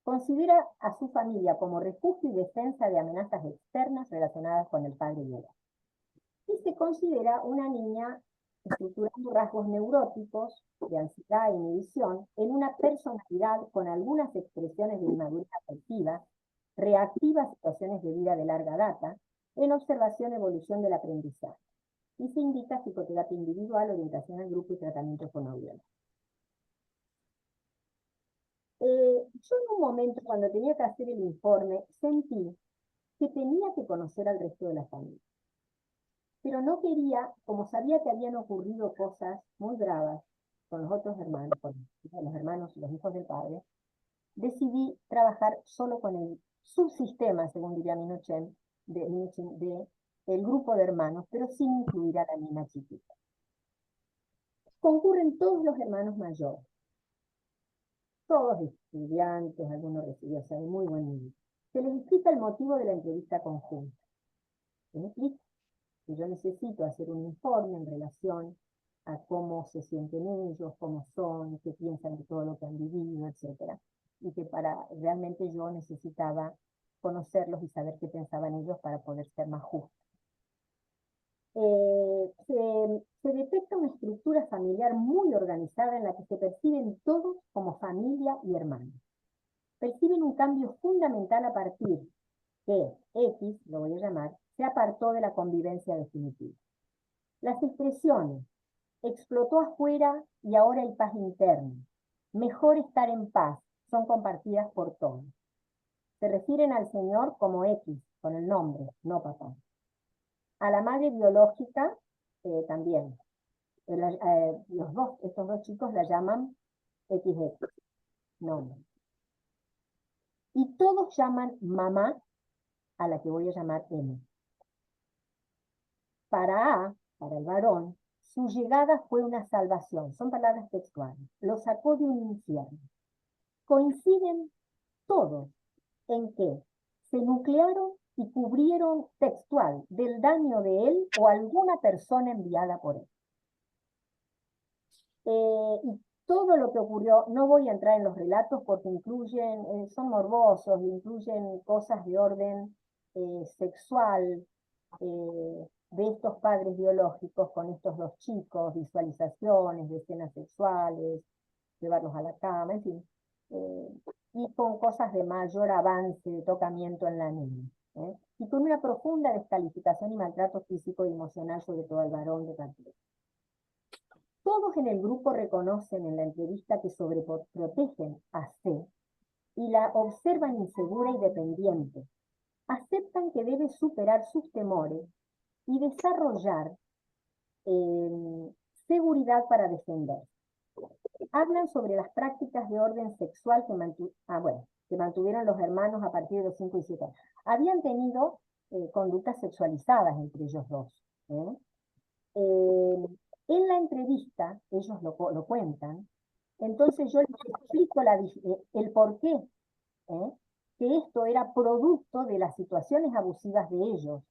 Considera a su familia como refugio y defensa de amenazas externas relacionadas con el padre violento. Y se considera una niña estructurando rasgos neuróticos de ansiedad e inhibición en una personalidad con algunas expresiones de inmadurez afectiva, reactiva a situaciones de vida de larga data, en observación y evolución del aprendizaje. Y se indica psicoterapia individual, orientación al grupo y tratamiento fonoaudiológico. Yo en un momento, cuando tenía que hacer el informe, sentí que tenía que conocer al resto de la familia. Pero no quería, como sabía que habían ocurrido cosas muy bravas con los otros hermanos, con los hermanos y los hijos del padre, decidí trabajar solo con el subsistema, según diría Minuchin, de el grupo de hermanos, pero sin incluir a la niña chiquita. Concurren todos los hermanos mayores, todos estudiantes, algunos recibidos de muy buen nivel. Se les explica el motivo de la entrevista conjunta. Se les explica que yo necesito hacer un informe en relación a cómo se sienten ellos, cómo son, qué piensan de todo lo que han vivido, etc. Y que realmente yo necesitaba conocerlos y saber qué pensaban ellos para poder ser más justos. Se detecta una estructura familiar muy organizada en la que se perciben todos como familia y hermanos. Perciben un cambio fundamental a partir que X, lo voy a llamar, se apartó de la convivencia definitiva. Las expresiones, explotó afuera y ahora hay paz interna. Mejor estar en paz, son compartidas por todos. Se refieren al Señor como X, con el nombre, no papá. A la madre biológica también. Estos dos chicos la llaman XX, nombre. Y todos llaman mamá a la que voy a llamar M. Para el varón, su llegada fue una salvación, son palabras textuales, lo sacó de un infierno. Coinciden todos en que se nuclearon y cubrieron textual del daño de él o alguna persona enviada por él. Y todo lo que ocurrió, no voy a entrar en los relatos porque incluyen, son morbosos, incluyen cosas de orden sexual, de estos padres biológicos con estos dos chicos, visualizaciones de escenas sexuales, llevarlos a la cama, en fin, y con cosas de mayor avance de tocamiento en la niña, y con una profunda descalificación y maltrato físico y emocional, sobre todo al varón de partida. Todos en el grupo reconocen en la entrevista que sobreprotegen a C y la observan insegura y dependiente. Aceptan que debe superar sus temores y desarrollar seguridad para defenderse. Hablan sobre las prácticas de orden sexual que mantuvieron los hermanos a partir de los 5 y 7 años. Habían tenido conductas sexualizadas entre ellos dos. En la entrevista, ellos lo cuentan, entonces yo les explico el por qué, que esto era producto de las situaciones abusivas de ellos,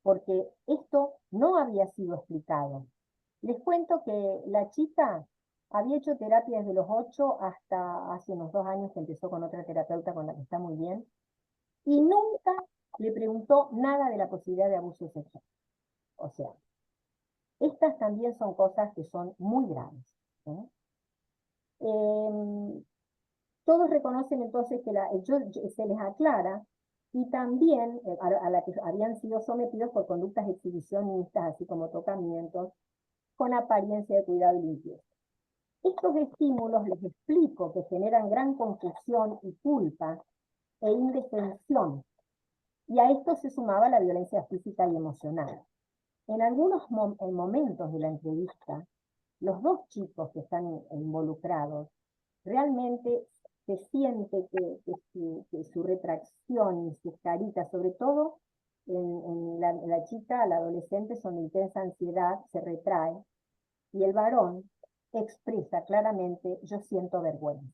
porque esto no había sido explicado. Les cuento que la chica había hecho terapia desde los 8 hasta hace unos 2 años que empezó con otra terapeuta con la que está muy bien, y nunca le preguntó nada de la posibilidad de abuso sexual. O sea, estas también son cosas que son muy graves. Todos reconocen entonces que se les aclara, y también a la que habían sido sometidos por conductas exhibicionistas, así como tocamientos, con apariencia de cuidado y limpieza. Estos estímulos, les explico, que generan gran confusión y culpa e indefensión, y a esto se sumaba la violencia física y emocional. En algunos momentos de la entrevista, los dos chicos que están involucrados, realmente se siente que su retracción y sus caritas, sobre todo en la chica, la adolescente, son de intensa ansiedad, se retrae, y el varón expresa claramente: yo siento vergüenza.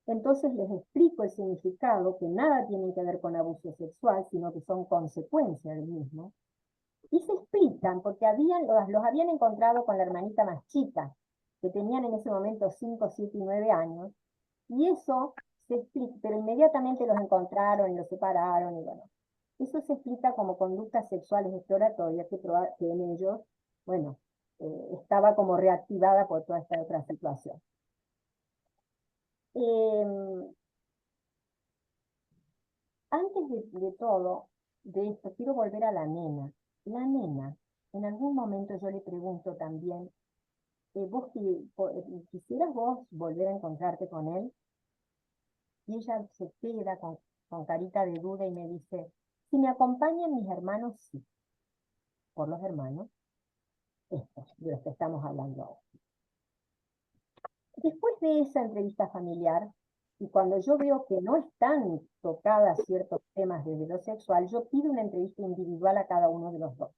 Entonces les explico el significado, que nada tiene que ver con abuso sexual, sino que son consecuencia del mismo. Y se explican, porque los habían encontrado con la hermanita más chica, que tenían en ese momento 5, 7 y 9 años, y eso se explica, pero inmediatamente los encontraron y los separaron, y bueno, eso se explica como conductas sexuales exploratorias que en ellos, bueno, estaba como reactivada por toda esta otra situación. Antes de todo, de esto, quiero volver a la nena. La nena, en algún momento yo le pregunto también, ¿quisieras vos volver a encontrarte con él? Y ella se queda con carita de duda y me dice: si me acompañan mis hermanos, sí. Por los hermanos, estos, de los que estamos hablando ahora. Después de esa entrevista familiar, y cuando yo veo que no están tocadas ciertos temas desde lo sexual, yo pido una entrevista individual a cada uno de los dos.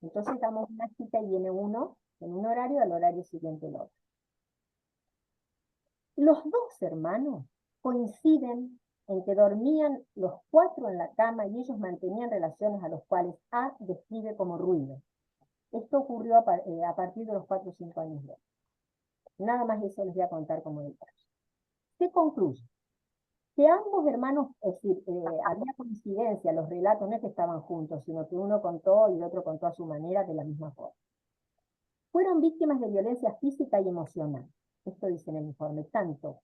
Entonces damos una cita y viene uno en un horario, al horario siguiente el otro. Los dos hermanos coinciden en que dormían los 4 en la cama y ellos mantenían relaciones a los cuales A describe como ruido. Esto ocurrió a partir de los 4 o 5 años de edad. Nada más eso les voy a contar como detalle. Se concluye que ambos hermanos, es decir, había coincidencia, los relatos no es que estaban juntos, sino que uno contó y el otro contó a su manera, de la misma forma. Fueron víctimas de violencia física y emocional. Esto dice en el informe, tanto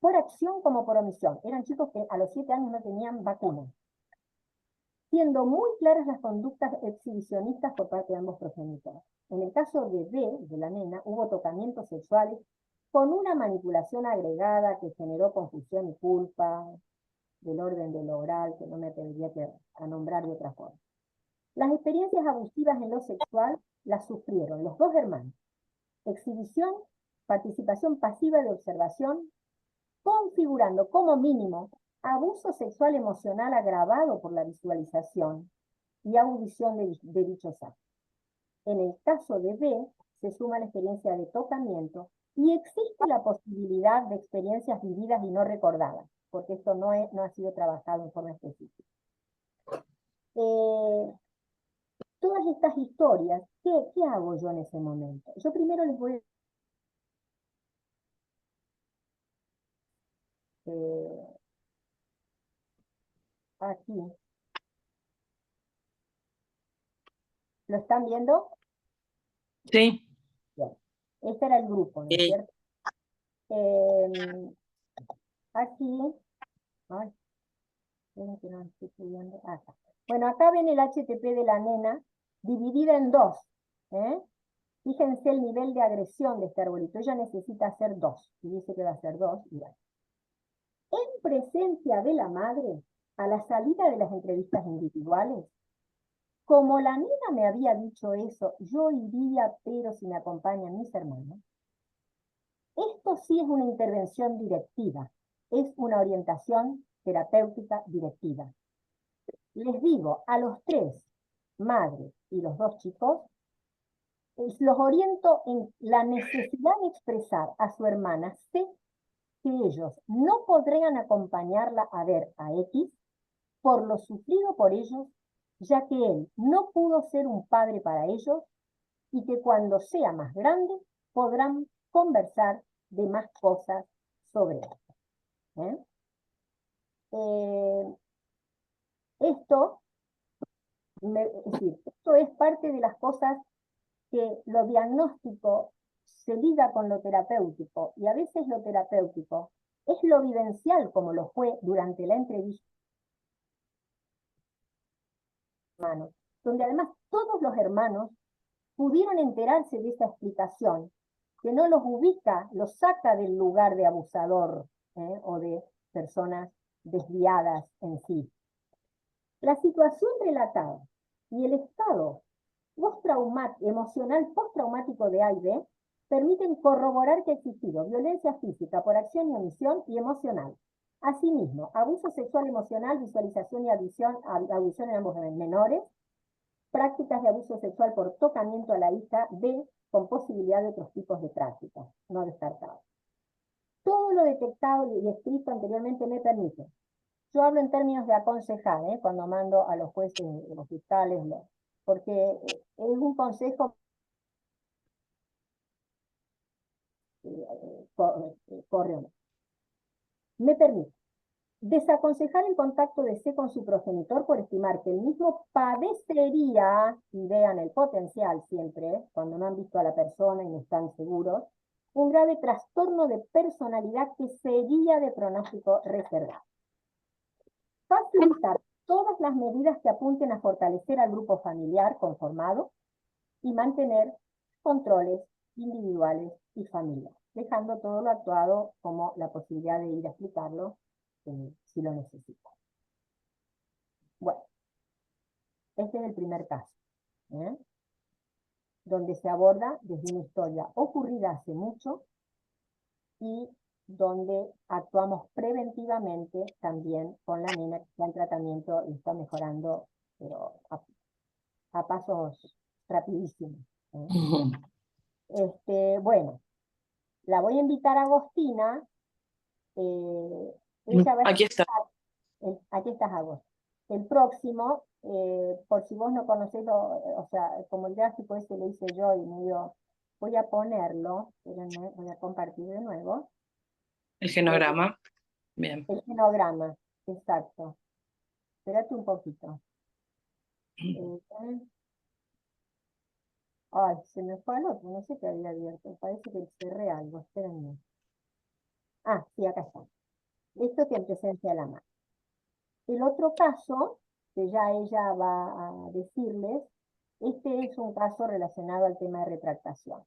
por acción como por omisión. Eran chicos que a los 7 años no tenían vacuna. siendo muy claras las conductas exhibicionistas por parte de ambos progenitores. En el caso de B, de la nena, hubo tocamientos sexuales con una manipulación agregada que generó confusión y culpa, del orden de lo oral, que no me atrevería a nombrar de otra forma. Las experiencias abusivas en lo sexual las sufrieron los dos hermanos. Exhibición, participación pasiva de observación, configurando como mínimo abuso sexual emocional agravado por la visualización y audición de dichos actos. En el caso de B, se suma la experiencia de tocamiento y existe la posibilidad de experiencias vividas y no recordadas, porque esto no ha sido trabajado en forma específica. Todas estas historias, ¿qué hago yo en ese momento? Yo primero les voy aquí. ¿Lo están viendo? Sí. Bien. Este era el grupo, ¿no es cierto? Aquí, ay, esperen que no estoy estudiando. Acá. Bueno, acá ven el HTP de la nena dividida en dos. Fíjense el nivel de agresión de este arbolito. Ella necesita hacer 2. Y dice que va a hacer 2. Y bueno. En presencia de la madre, a la salida de las entrevistas individuales, como la nena me había dicho eso, yo iría, pero si me acompañan mis hermanos. Esto sí es una intervención directiva. Es una orientación terapéutica directiva. Les digo, a los 3, madre y los 2 chicos, los oriento en la necesidad de expresar a su hermana. Sé que ellos no podrían acompañarla a ver a X por lo sufrido por ellos, ya que él no pudo ser un padre para ellos y que cuando sea más grande podrán conversar de más cosas sobre esto. Esto es parte de las cosas que lo diagnóstico se liga con lo terapéutico, y a veces lo terapéutico es lo vivencial, como lo fue durante la entrevista, donde además todos los hermanos pudieron enterarse de esa explicación, que no los ubica, los saca del lugar de abusador o de personas desviadas en sí. La situación relatada y el estado emocional postraumático de A y B permiten corroborar que ha existido violencia física por acción y omisión y emocional. Asimismo, abuso sexual emocional, visualización y audición en ambos menores, prácticas de abuso sexual por tocamiento a la hija B, con posibilidad de otros tipos de prácticas, no descartadas. Todo lo detectado y escrito anteriormente me permite. Yo hablo en términos de aconsejar, cuando mando a los jueces, los fiscales, porque es un consejo corre o no. Me permite desaconsejar el contacto de C con su progenitor por estimar que el mismo padecería, y vean el potencial siempre, cuando no han visto a la persona y no están seguros, un grave trastorno de personalidad que sería de pronóstico reservado. Facilitar todas las medidas que apunten a fortalecer al grupo familiar conformado y mantener controles individuales y familiares, dejando todo lo actuado como la posibilidad de ir a explicarlo si lo necesita. Bueno, este es el primer caso, donde se aborda desde una historia ocurrida hace mucho y donde actuamos preventivamente también con la nena que está en tratamiento y está mejorando, pero a pasos rapidísimos. Bueno, la voy a invitar a Agostina. Ella va a Aquí está. aquí estás, Agostina. El próximo, por si vos no conocés, o sea, como el gráfico ese lo hice yo y medio, voy a ponerlo, espérenme, voy a compartir de nuevo. El genograma. Bien. El genograma, exacto. Espérate un poquito. Ay, se me fue al otro, no sé qué había abierto, parece que cerré algo, espérenme. Ah, sí, acá está. Esto que en presencia de la madre. El otro caso que ya ella va a decirles, este es un caso relacionado al tema de retractación.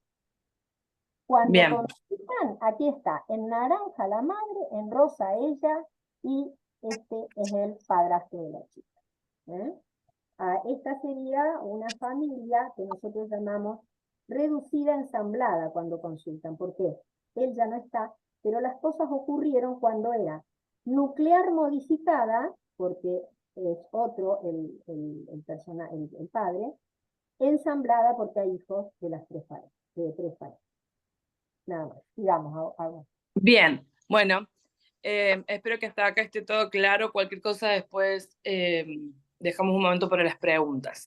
Cuando Bien, consultan, aquí está, en naranja la madre, en rosa ella, y este es el padrastro de la chica. Esta sería una familia que nosotros llamamos reducida ensamblada cuando consultan. ¿Por qué? Él ya no está, pero las cosas ocurrieron cuando era nuclear modificada, porque es otro el padre, ensamblada porque hay hijos de las tres parejas, de tres parejas. Nada más, digamos, hago. bien. Bueno, espero que hasta acá esté todo claro. Cualquier cosa después dejamos un momento para las preguntas.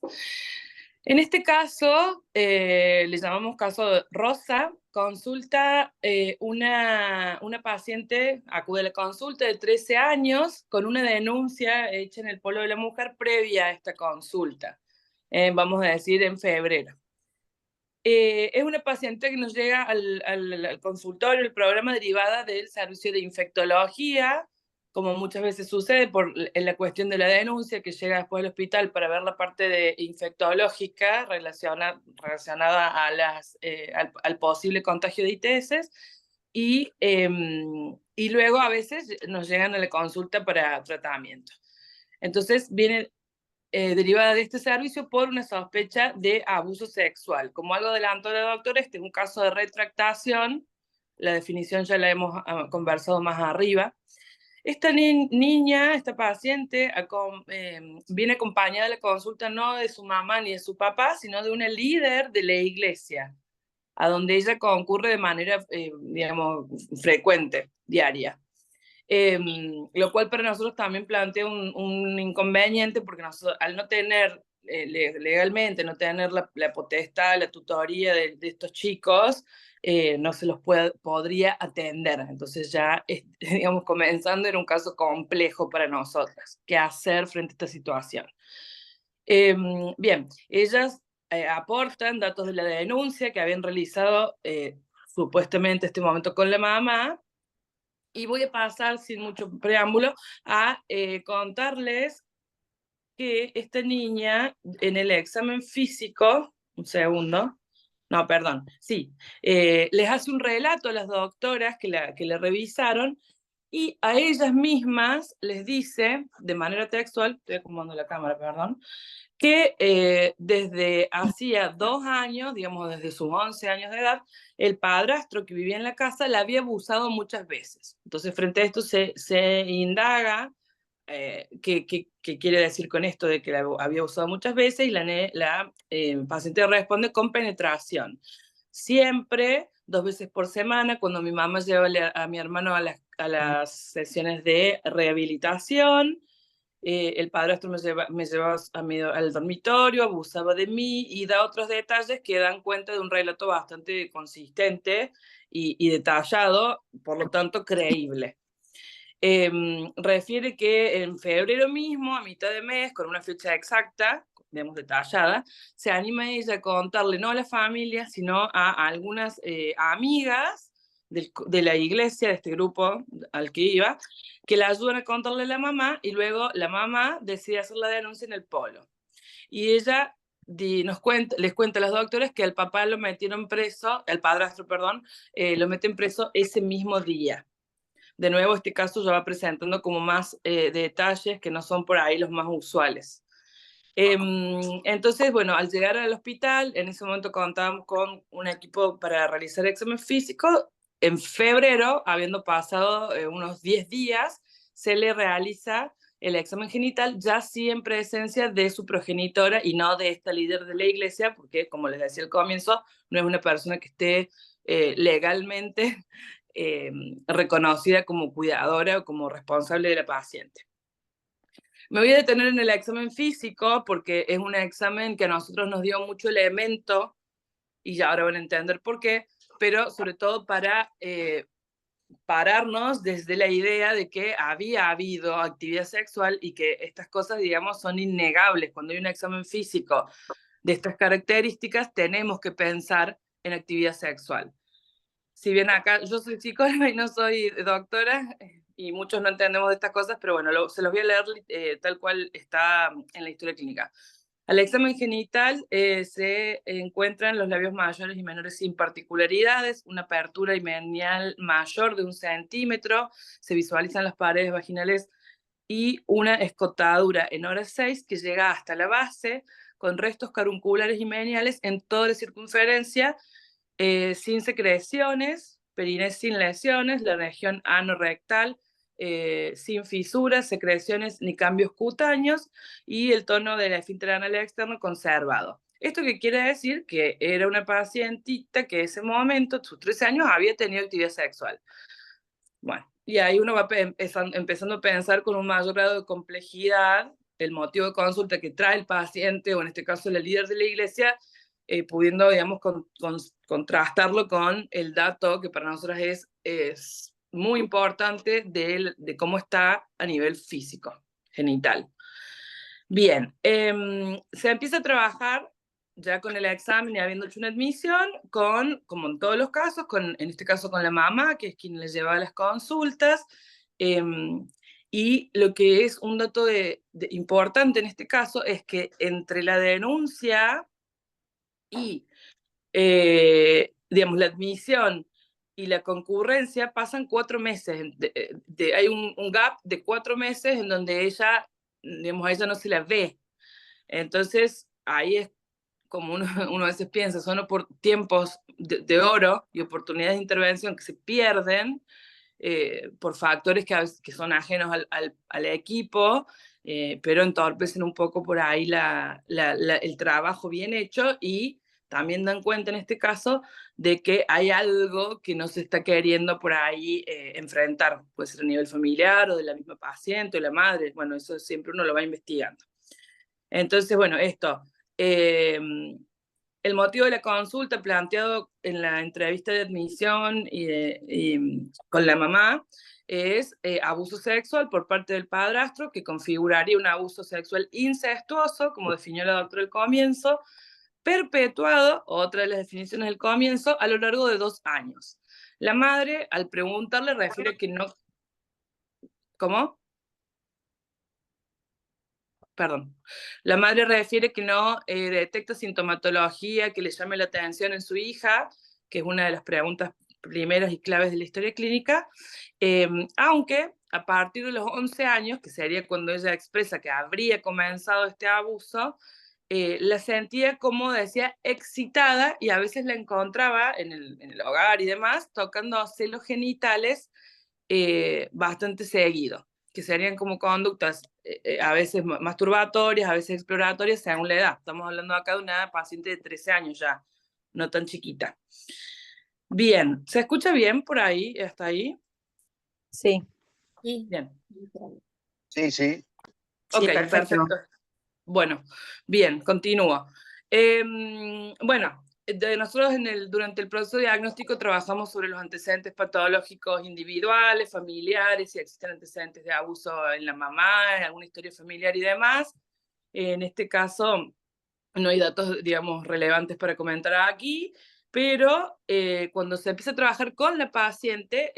En este caso, le llamamos caso de Rosa, consulta una paciente, acude a la consulta de 13 años con una denuncia hecha en el Polo de la Mujer previa a esta consulta, vamos a decir en febrero. Es una paciente que nos llega al consultorio, el programa derivada del servicio de infectología, como muchas veces sucede en la cuestión de la denuncia, que llega después al hospital para ver la parte de infectológica relacionada a al posible contagio de ITS, y luego a veces nos llegan a la consulta para tratamiento. Entonces viene derivada de este servicio por una sospecha de abuso sexual. Como algo adelantó la doctora, este es un caso de retractación, la definición ya la hemos conversado más arriba. Esta niña, esta paciente, viene acompañada de la consulta no de su mamá ni de su papá, sino de una líder de la iglesia, a donde ella concurre de manera, digamos, frecuente, diaria. Lo cual para nosotros también plantea un inconveniente, porque nosotros, al no tener legalmente, no tener la potestad, la tutoría de estos chicos, no se los podría atender. Entonces ya, digamos, comenzando, era un caso complejo para nosotras. ¿Qué hacer frente a esta situación? Bien, ellas aportan datos de la denuncia que habían realizado supuestamente este momento con la mamá, y voy a pasar sin mucho preámbulo a contarles que esta niña en el examen físico, un segundo, no, perdón, sí, les hace un relato a las doctoras que le revisaron, y a ellas mismas les dice, de manera textual, estoy acomodando la cámara, perdón, que desde hacía 2 años, digamos desde sus 11 años de edad, el padrastro que vivía en la casa la había abusado muchas veces. Entonces, frente a esto se indaga qué quiere decir con esto de que la había abusado muchas veces, y la paciente responde con penetración. Siempre, 2 veces por semana, cuando mi mamá lleva a mi hermano a las sesiones de rehabilitación, el padrastro me llevaba al dormitorio, abusaba de mí, y da otros detalles que dan cuenta de un relato bastante consistente y detallado, por lo tanto creíble. Refiere que en febrero mismo, a mitad de mes, con una fecha exacta, digamos detallada, se anima ella a contarle no a la familia, sino a algunas amigas de la iglesia, de este grupo al que iba, que la ayudan a contarle a la mamá, y luego la mamá decide hacer la denuncia en el Polo. Y ella les cuenta a los doctores que al papá lo metieron preso, el padrastro, perdón, lo meten preso ese mismo día. De nuevo, este caso ya va presentando como más detalles que no son por ahí los más usuales. Entonces, bueno, al llegar al hospital, en ese momento contábamos con un equipo para realizar examen físico. En febrero, habiendo pasado unos 10 días, se le realiza el examen genital, ya sí en presencia de su progenitora y no de esta líder de la iglesia, porque, como les decía al comienzo, no es una persona que esté legalmente reconocida como cuidadora o como responsable de la paciente. Me voy a detener en el examen físico porque es un examen que a nosotros nos dio mucho elemento, y ya ahora van a entender por qué, pero sobre todo para pararnos desde la idea de que había habido actividad sexual y que estas cosas, digamos, son innegables. Cuando hay un examen físico de estas características, tenemos que pensar en actividad sexual. Si bien acá yo soy psicóloga y no soy doctora, y muchos no entendemos de estas cosas, pero bueno, se los voy a leer tal cual está en la historia clínica. Al examen genital se encuentran los labios mayores y menores sin particularidades, una apertura himeneal mayor de 1 centímetro, se visualizan las paredes vaginales y una escotadura en hora 6 que llega hasta la base, con restos carunculares y meniales en toda la circunferencia, sin secreciones, perinés sin lesiones, la región ano-rectal sin fisuras, secreciones ni cambios cutáneos, y el tono de la esfínter anal externo conservado. ¿Esto qué quiere decir? Que era una pacientita que en ese momento, sus 13 años, había tenido actividad sexual. Bueno, y ahí uno va empezando a pensar con un mayor grado de complejidad el motivo de consulta que trae el paciente, o en este caso la líder de la iglesia, pudiendo, digamos, contrastarlo con el dato que para nosotros es muy importante de cómo está a nivel físico, genital. Bien, se empieza a trabajar ya con el examen y habiendo hecho una admisión, como en todos los casos, en este caso con la mamá, que es quien le lleva las consultas, y lo que es un dato importante en este caso es que entre la denuncia y, digamos, la admisión y la concurrencia pasan 4 meses. Hay un gap de 4 meses en donde ella, digamos, a ella no se la ve. Entonces, ahí es como uno a veces piensa, son tiempos de oro y oportunidades de intervención que se pierden por factores que son ajenos al equipo, pero entorpecen un poco por ahí el trabajo bien hecho, y también dan cuenta en este caso de que hay algo que no se está queriendo por ahí enfrentar, puede ser a nivel familiar o de la misma paciente o la madre, bueno, eso siempre uno lo va investigando. Entonces, bueno, esto, el motivo de la consulta planteado en la entrevista de admisión con la mamá es abuso sexual por parte del padrastro, que configuraría un abuso sexual incestuoso, como definió la doctora al comienzo, perpetuado, otra de las definiciones del comienzo, a lo largo de 2 años. La madre, al preguntarle, refiere que no... ¿Cómo? Perdón. La madre refiere que no detecta sintomatología que le llame la atención en su hija, que es una de las preguntas primeras y claves de la historia clínica, aunque a partir de los 11 años, que sería cuando ella expresa que habría comenzado este abuso, la sentía, como decía, excitada, y a veces la encontraba en el hogar y demás, tocándose los genitales bastante seguido, que serían como conductas a veces masturbatorias, a veces exploratorias, según la edad. Estamos hablando acá de una paciente de 13 años ya, no tan chiquita. Bien, ¿se escucha bien por ahí, hasta ahí? Sí. Bien. Sí, sí. Ok, Sí, perfecto. Bueno, bien, continúo. Bueno, nosotros durante el proceso diagnóstico trabajamos sobre los antecedentes patológicos individuales, familiares, si existen antecedentes de abuso en la mamá, en alguna historia familiar y demás. En este caso, no hay datos, digamos, relevantes para comentar aquí, pero cuando se empieza a trabajar con la paciente,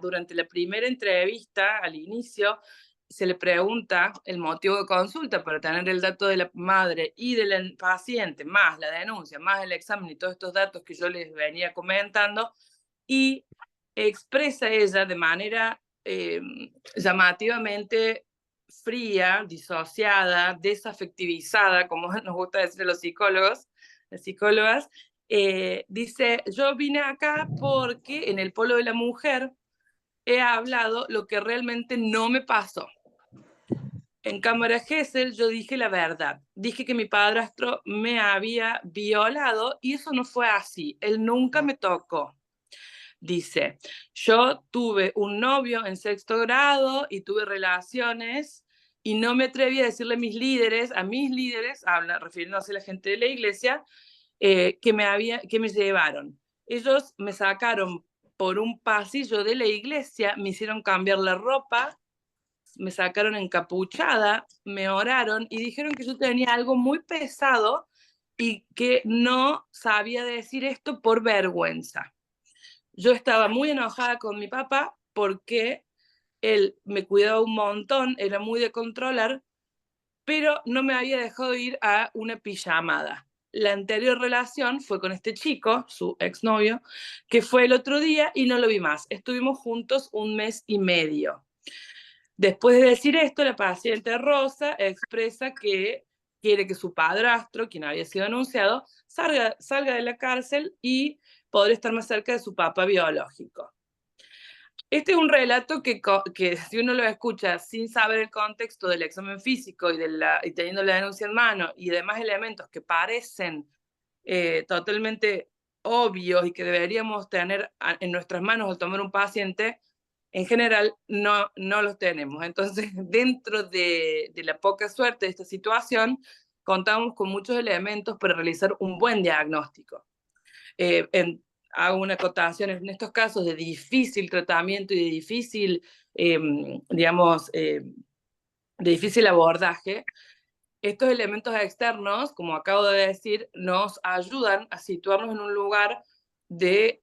durante la primera entrevista, al inicio, se le pregunta el motivo de consulta para tener el dato de la madre y de la paciente, más la denuncia, más el examen y todos estos datos que yo les venía comentando, y expresa ella de manera llamativamente fría, disociada, desafectivizada, como nos gusta decir a los psicólogos, las psicólogas, dice, yo vine acá porque en el polo de la mujer he hablado lo que realmente no me pasó. En cámara Gesell yo dije la verdad, dije que mi padrastro me había violado y eso no fue así, él nunca me tocó. Dice, yo tuve un novio en 6º grado y tuve relaciones y no me atreví a decirle a mis líderes, refiriéndose a la gente de la iglesia, que me llevaron. Ellos me sacaron por un pasillo de la iglesia, me hicieron cambiar la ropa, me sacaron encapuchada, me oraron y dijeron que yo tenía algo muy pesado y que no sabía decir esto por vergüenza. Yo estaba muy enojada con mi papá porque él me cuidaba un montón, era muy de controlar, pero no me había dejado ir a una pijamada. La anterior relación fue con este chico, su exnovio, que fue el otro día y no lo vi más. Estuvimos juntos 1 mes y medio. Después de decir esto, la paciente Rosa expresa que quiere que su padrastro, quien había sido anunciado, salga de la cárcel y poder estar más cerca de su papá biológico. Este es un relato que si uno lo escucha sin saber el contexto del examen físico y teniendo la denuncia en mano y demás elementos que parecen totalmente obvios y que deberíamos tener en nuestras manos al tomar un paciente, en general no los tenemos. Entonces, dentro de la poca suerte de esta situación, contamos con muchos elementos para realizar un buen diagnóstico. Hago una acotación en estos casos de difícil tratamiento y de difícil, de difícil abordaje. Estos elementos externos, como acabo de decir, nos ayudan a situarnos en un lugar de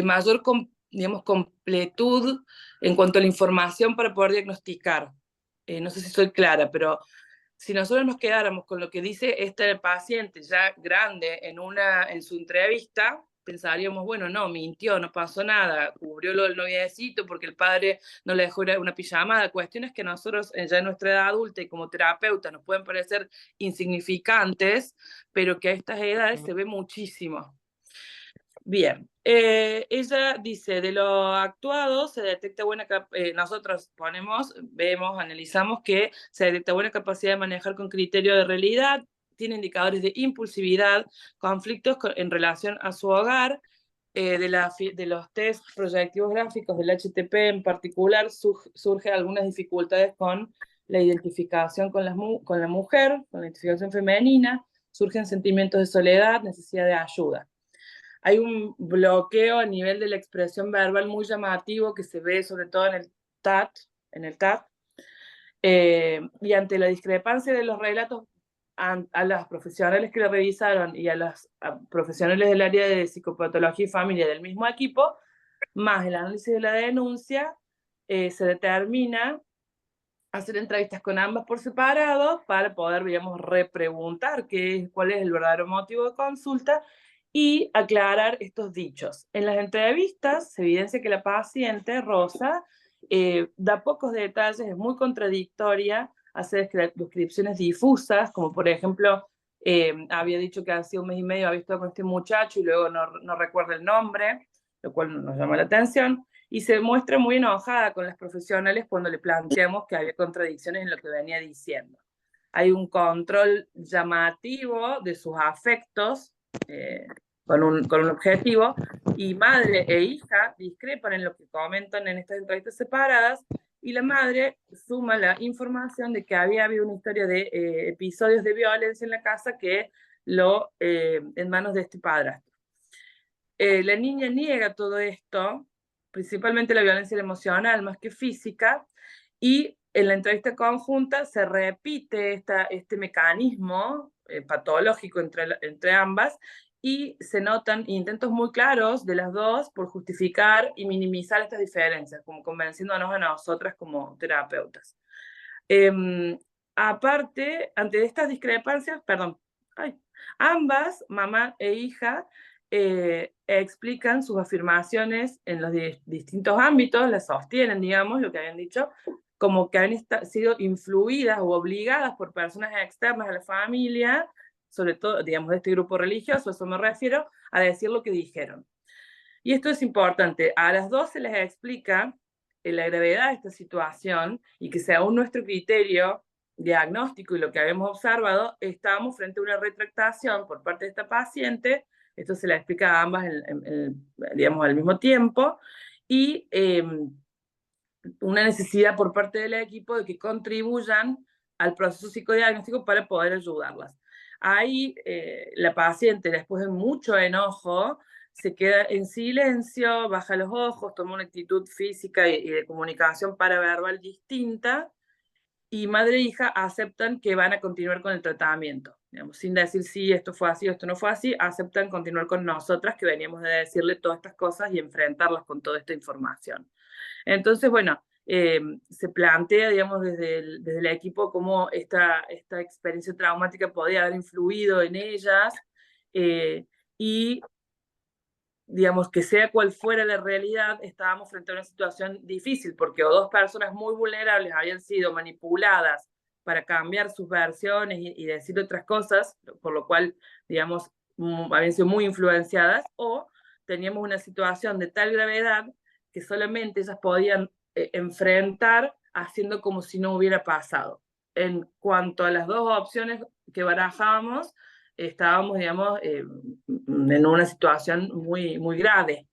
mayor, digamos, completud en cuanto a la información para poder diagnosticar. No sé si soy clara, pero si nosotros nos quedáramos con lo que dice este paciente ya grande en su entrevista, pensaríamos, bueno, no, mintió, no pasó nada, cubrió lo del noviecito porque el padre no le dejó ir a una pijamada, cuestiones que nosotros ya en nuestra edad adulta y como terapeuta nos pueden parecer insignificantes, pero que a estas edades se ve muchísimo. Bien, ella dice, de lo actuado se detecta nosotros vemos, analizamos que se detecta buena capacidad de manejar con criterio de realidad, tiene indicadores de impulsividad, conflictos en relación a su hogar, de los test proyectivos gráficos del HTP en particular, surgen algunas dificultades con la identificación con la mujer, con la identificación femenina, surgen sentimientos de soledad, necesidad de ayuda. Hay un bloqueo a nivel de la expresión verbal muy llamativo que se ve sobre todo en el TAT, y ante la discrepancia de los relatos a las profesionales que lo revisaron y a los profesionales del área de psicopatología y familia del mismo equipo, más el análisis de la denuncia, se determina hacer entrevistas con ambas por separado para poder, digamos, repreguntar cuál es el verdadero motivo de consulta y aclarar estos dichos. En las entrevistas se evidencia que la paciente, Rosa, da pocos detalles, es muy contradictoria, hace descripciones difusas, como por ejemplo, había dicho que hace 1 mes y medio había estado con este muchacho y luego no recuerda el nombre, lo cual nos llama la atención, y se muestra muy enojada con las profesionales cuando le planteamos que había contradicciones en lo que venía diciendo. Hay un control llamativo de sus afectos, con un objetivo, y madre e hija discrepan en lo que comentan en estas entrevistas separadas, y la madre suma la información de que había habido una historia de episodios de violencia en la casa que en manos de este padrastro. La niña niega todo esto, principalmente la violencia emocional más que física, y en la entrevista conjunta se repite este mecanismo patológico entre ambas, y se notan intentos muy claros de las dos por justificar y minimizar estas diferencias, como convenciéndonos a nosotras como terapeutas. Aparte, ante estas discrepancias, ambas, mamá e hija, explican sus afirmaciones en los distintos ámbitos, las sostienen, digamos, lo que habían dicho, como que han sido influidas o obligadas por personas externas a la familia, sobre todo, digamos, de este grupo religioso, a eso me refiero, a decir lo que dijeron. Y esto es importante, a las dos se les explica la gravedad de esta situación y que según nuestro criterio diagnóstico y lo que habíamos observado, estábamos frente a una retractación por parte de esta paciente, esto se le explica a ambas, digamos, al mismo tiempo, y una necesidad por parte del equipo de que contribuyan al proceso psicodiagnóstico para poder ayudarlas. Ahí la paciente, después de mucho enojo, se queda en silencio, baja los ojos, toma una actitud física y de comunicación paraverbal distinta, y madre e hija aceptan que van a continuar con el tratamiento. Digamos, sin decir sí, esto fue así o esto no fue así, aceptan continuar con nosotras que veníamos de decirle todas estas cosas y enfrentarlas con toda esta información. Entonces, bueno, se plantea, digamos, desde el equipo cómo esta experiencia traumática podía haber influido en ellas, y digamos, que sea cual fuera la realidad, estábamos frente a una situación difícil, porque o dos personas muy vulnerables habían sido manipuladas para cambiar sus versiones y decir otras cosas, por lo cual, digamos, habían sido muy influenciadas, o teníamos una situación de tal gravedad que solamente ellas podían enfrentar haciendo como si no hubiera pasado. En cuanto a las dos opciones que barajábamos, estábamos, digamos, en una situación muy, muy grave.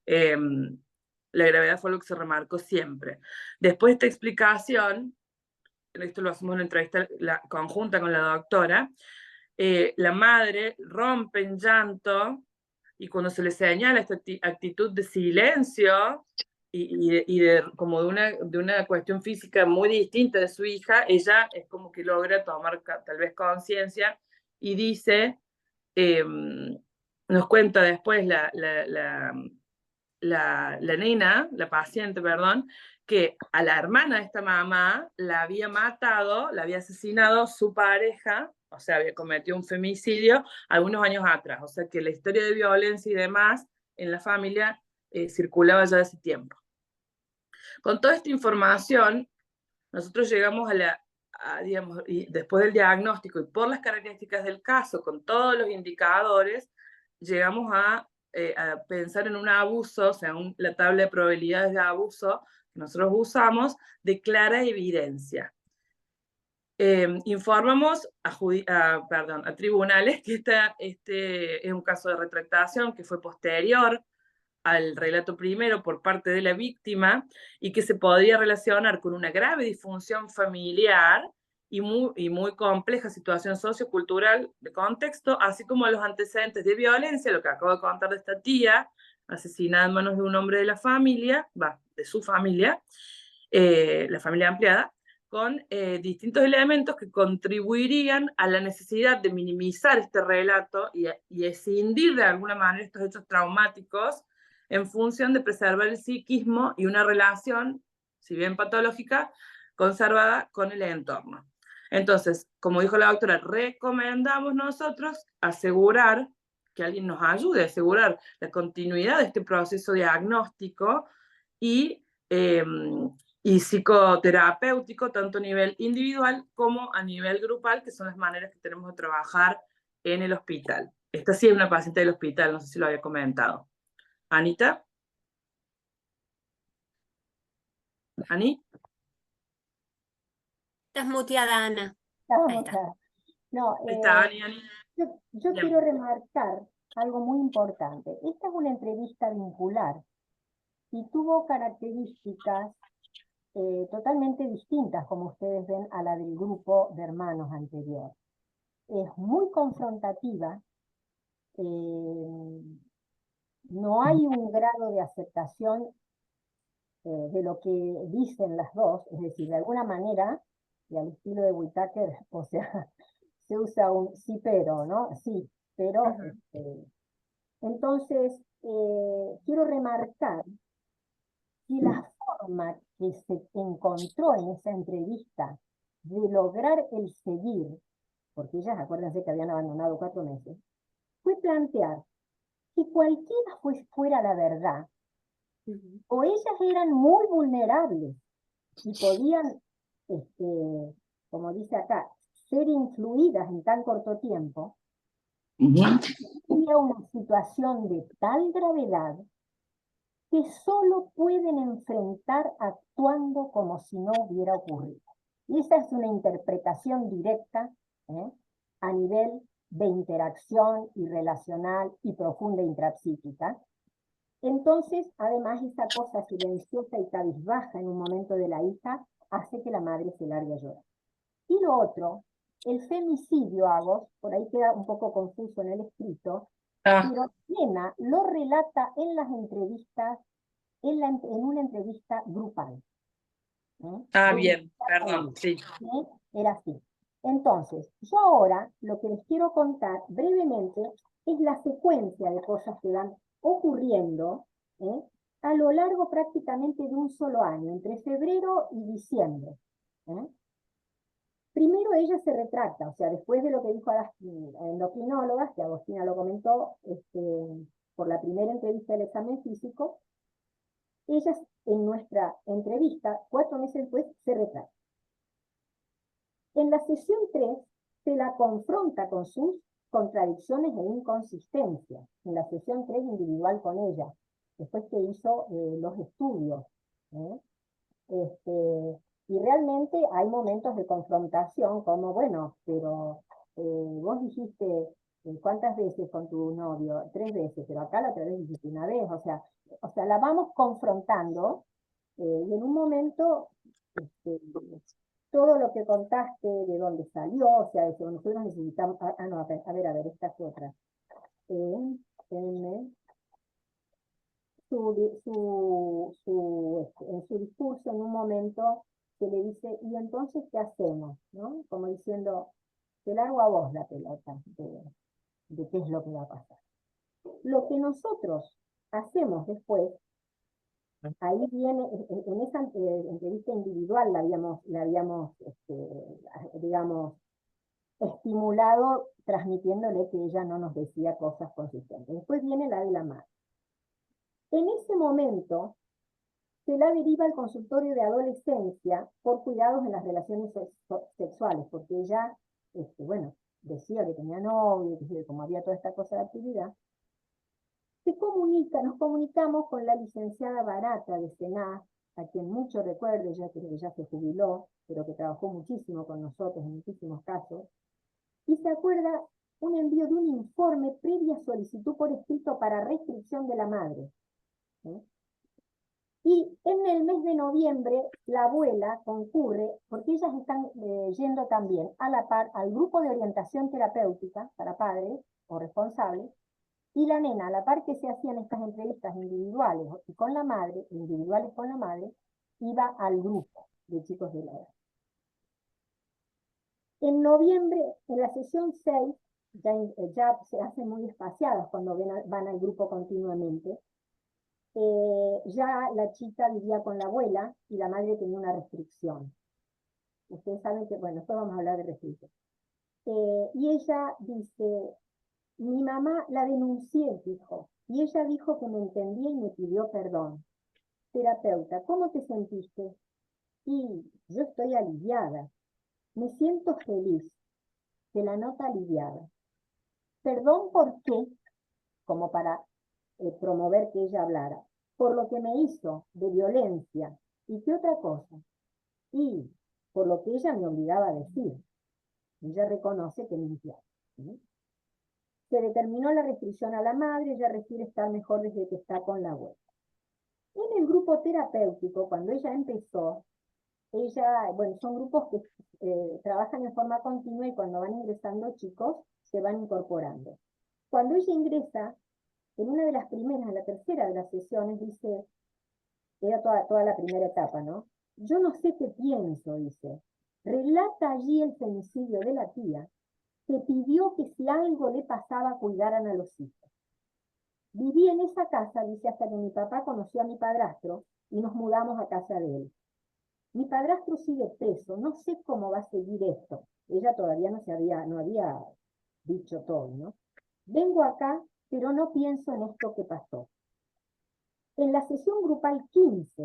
La gravedad fue lo que se remarcó siempre. Después de esta explicación, esto lo hacemos en una entrevista conjunta con la doctora, la madre rompe en llanto, y cuando se le señala esta actitud de silencio como de una cuestión física muy distinta de su hija, ella es como que logra tomar tal vez conciencia y dice, nos cuenta después la nena, la paciente, perdón, que a la hermana de esta mamá la había matado, la había asesinado su pareja, o sea, había cometido un femicidio algunos años atrás, o sea que la historia de violencia y demás en la familia circulaba ya hace tiempo. Con toda esta información, nosotros llegamos digamos, y después del diagnóstico y por las características del caso, con todos los indicadores, llegamos a pensar en un abuso, o sea, la tabla de probabilidades de abuso que nosotros usamos, de clara evidencia. Informamos a tribunales que este es un caso de retractación que fue posterior al relato primero por parte de la víctima y que se podía relacionar con una grave disfunción familiar y muy compleja situación sociocultural de contexto, así como los antecedentes de violencia, lo que acabo de contar de esta tía, asesinada en manos de un hombre de la familia, de su familia, la familia ampliada, con distintos elementos que contribuirían a la necesidad de minimizar este relato y escindir de alguna manera estos hechos traumáticos en función de preservar el psiquismo y una relación, si bien patológica, conservada con el entorno. Entonces, como dijo la doctora, recomendamos nosotros asegurar que alguien nos ayude a asegurar la continuidad de este proceso diagnóstico y psicoterapéutico, tanto a nivel individual como a nivel grupal, que son las maneras que tenemos de trabajar en el hospital. Esta sí es una paciente del hospital, no sé si lo había comentado. Anita. ¿Ani? Estás muteada, Ana. Ahí está. No, Ahí está, Ani. yo quiero remarcar algo muy importante. Esta es una entrevista vincular y tuvo características totalmente distintas, como ustedes ven, a la del grupo de hermanos anterior. Es muy confrontativa, no hay un grado de aceptación de lo que dicen las dos, es decir, de alguna manera, y al estilo de Whittaker, o sea, se usa un sí pero, ¿no? Sí, pero... entonces, quiero remarcar que la forma que se encontró en esa entrevista de lograr el seguir, porque ellas, acuérdense que habían abandonado 4 meses, fue plantear que cualquiera fuera la verdad, o ellas eran muy vulnerables y podían, como dice acá, ser influidas en tan corto tiempo, había una situación de tal gravedad que solo pueden enfrentar actuando como si no hubiera ocurrido. Y esa es una interpretación directa a nivel de interacción y relacional y profunda intrapsíquica. Entonces, además, esta cosa silenciosa y cabizbaja en un momento de la hija hace que la madre se largue a llorar. Y lo otro, el femicidio, Agos, por ahí queda un poco confuso en el escrito, pero Lena lo relata en las entrevistas, en una entrevista grupal. Bien, perdón, sí. Era así. Entonces, yo ahora lo que les quiero contar brevemente es la secuencia de cosas que van ocurriendo a lo largo prácticamente de un solo año, entre febrero y diciembre. Primero ella se retracta, o sea, después de lo que dijo a las endocrinólogas, que Agostina lo comentó por la primera entrevista del examen físico, ella en nuestra entrevista, 4 meses después, se retracta. En la sesión 3 se la confronta con sus contradicciones e inconsistencias, en la sesión 3 individual con ella, después que hizo los estudios. Y realmente hay momentos de confrontación, como, bueno, pero vos dijiste ¿cuántas veces con tu novio? 3 veces, pero acá la otra vez dijiste 1 vez, o sea, la vamos confrontando, y en un momento, todo lo que contaste, de dónde salió, o sea, eso nosotros necesitamos, no, a ver, esta es otra. En su discurso, en un momento, se le dice, ¿y entonces qué hacemos? ¿No? Como diciendo, te largo a vos la pelota de qué es lo que va a pasar. Lo que nosotros hacemos después, ahí viene, en esa entrevista individual la habíamos digamos, estimulado, transmitiéndole que ella no nos decía cosas consistentes. Después viene la de la madre. En ese momento, se la deriva al consultorio de adolescencia por cuidados en las relaciones sexuales, porque ella, bueno, decía que tenía novio, que como había toda esta cosa de actividad. Nos comunicamos con la licenciada Barata de Senaz, a quien mucho recuerdo, ya que ya se jubiló, pero que trabajó muchísimo con nosotros en muchísimos casos, y se acuerda un envío de un informe previa solicitud por escrito para restricción de la madre. Y en el mes de noviembre la abuela concurre, porque ellas están yendo también a la par al grupo de orientación terapéutica para padres o responsables, y la nena, a la par que se hacían estas entrevistas individuales y con la madre, individuales con la madre, iba al grupo de chicos de la edad. En noviembre, en la sesión 6, ya se hacen muy espaciadas cuando van al grupo continuamente, ya la chica vivía con la abuela y la madre tenía una restricción. Ustedes saben que, bueno, después vamos a hablar de restricción. Y ella dice, mi mamá la denuncié, dijo, y ella dijo que me entendía y me pidió perdón. Terapeuta, ¿cómo te sentiste? Y yo estoy aliviada. Me siento feliz. Se la nota aliviada. Perdón, ¿por qué? Como para promover que ella hablara. Por lo que me hizo de violencia. ¿Y qué otra cosa? Y por lo que ella me obligaba a decir. Ella reconoce que mintió. ¿Sí? Se determinó la restricción a la madre, ella refiere estar mejor desde que está con la abuela. En el grupo terapéutico, cuando ella empezó, bueno, son grupos que trabajan en forma continua y cuando van ingresando chicos, se van incorporando. Cuando ella ingresa, en una de las primeras, en la tercera de las sesiones, dice, era toda la primera etapa, ¿no? Yo no sé qué pienso, dice. Relata allí el femicidio de la tía, que pidió que si algo le pasaba, cuidaran a los hijos. Viví en esa casa, dice, hasta que mi papá conoció a mi padrastro y nos mudamos a casa de él. Mi padrastro sigue preso, no sé cómo va a seguir esto. Ella todavía no había dicho todo, ¿no? Vengo acá, pero no pienso en esto que pasó. En la sesión grupal 15,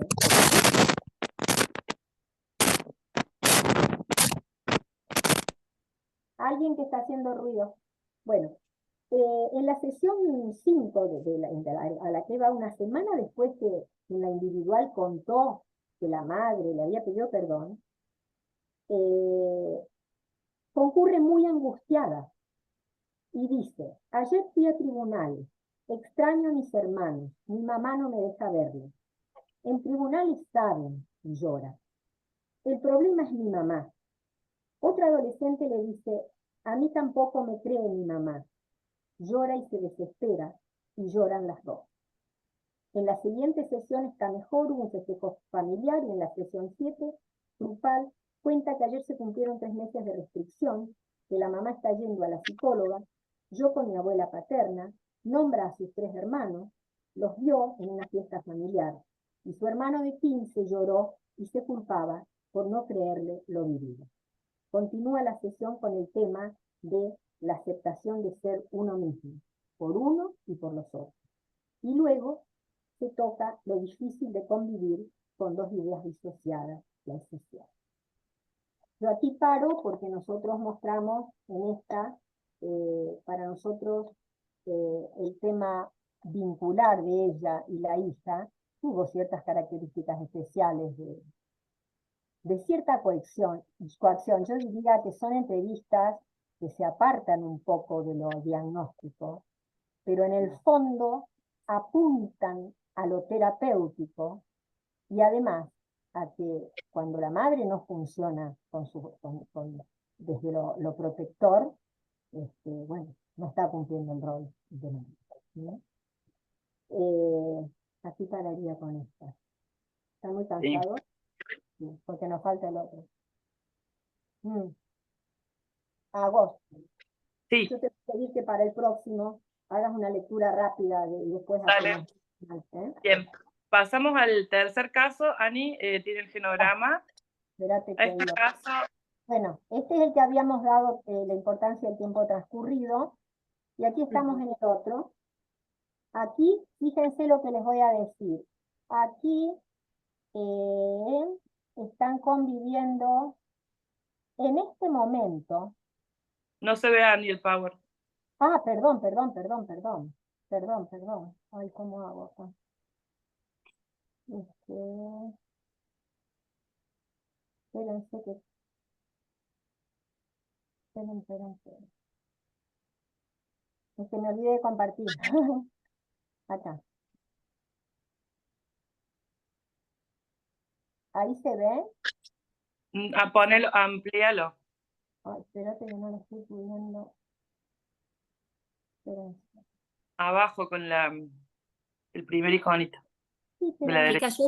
alguien que está haciendo ruido. Bueno, en la sesión 5, a la que va una semana después que en la individual contó que la madre le había pedido perdón, concurre muy angustiada y dice, ayer fui a tribunales, extraño a mis hermanos, mi mamá no me deja verlos. En tribunales saben, y llora. El problema es mi mamá. Otra adolescente le dice, a mí tampoco me cree mi mamá. Llora y se desespera, y lloran las dos. En la siguiente sesión está mejor, hubo un festejo familiar, y en la sesión 7, grupal, cuenta que ayer se cumplieron 3 meses de restricción, que la mamá está yendo a la psicóloga, yo con mi abuela paterna, nombra a sus 3 hermanos, los vio en una fiesta familiar y su hermano de 15 lloró y se culpaba por no creerle lo vivido. Continúa la sesión con el tema de la aceptación de ser uno mismo, por uno y por los otros. Y luego se toca lo difícil de convivir con dos ideas disociadas, la esencial. Yo aquí paro porque nosotros mostramos en esta, para nosotros, el tema vincular de ella y la hija tuvo ciertas características especiales de cierta coacción. Yo diría que son entrevistas que se apartan un poco de lo diagnóstico, pero en el fondo apuntan a lo terapéutico y además a que cuando la madre no funciona desde lo protector, bueno, no está cumpliendo el rol de madre, ¿no? Aquí pararía con esta. ¿Están muy cansados? Sí, porque nos falta el otro. Agosto. Sí. Yo te voy a pedir que para el próximo hagas una lectura rápida y después Dale. hacemos. Bien, pasamos al tercer caso. Ani tiene el genograma. Espérate que Este caso, bueno, este es el que habíamos dado la importancia del tiempo transcurrido, y aquí estamos en el otro. Aquí, fíjense lo que les voy a decir. Aquí están conviviendo en este momento. no se ve a Ani el power. Ah, perdón. Ay, ¿cómo hago acá? Espérense que... Esperen. Es que me olvidé de compartir. Acá. ¿Ahí se ve? Ponelo, amplíalo. Ay, espérate que no lo estoy pudiendo. Espérense. Abajo con el primer iconito. Sí, De la derecha. Chicas, yo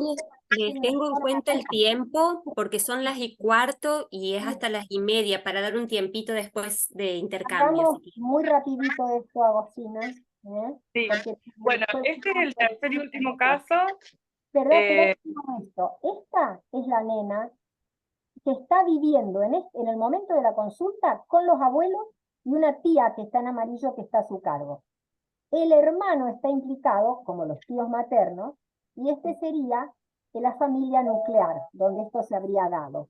les tengo en cuenta el tiempo porque son las 1:15 y es hasta las 1:30 para dar un tiempito después de intercambio. Hagamos muy rapidito esto, Agostina. Sí. Porque Bueno, después- este es el tercer y último caso. Perdón, esto. Esta es la nena que está viviendo en el momento de la consulta con los abuelos y una tía que está en amarillo que está a su cargo. El hermano está implicado, como los tíos maternos, y este sería la familia nuclear, donde esto se habría dado.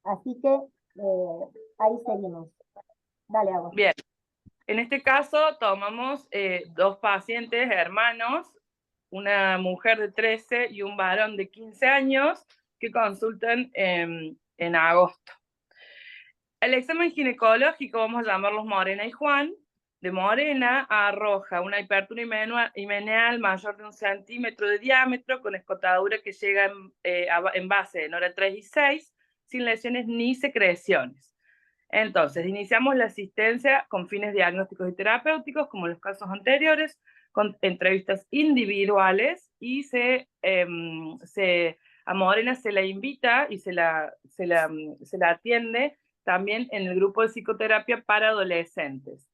Así que ahí seguimos. Dale, Agos. Bien. En este caso tomamos dos pacientes hermanos, una mujer de 13 y un varón de 15 años que consultan en agosto. El examen ginecológico, vamos a llamarlos Morena y Juan, de Morena arroja una hipertonía himeneal mayor de 1 centímetro de diámetro con escotadura que llega en base en hora 3 y 6, sin lesiones ni secreciones. Entonces, iniciamos la asistencia con fines diagnósticos y terapéuticos, como en los casos anteriores, con entrevistas individuales y a Morena se la invita y se la atiende también en el grupo de psicoterapia para adolescentes.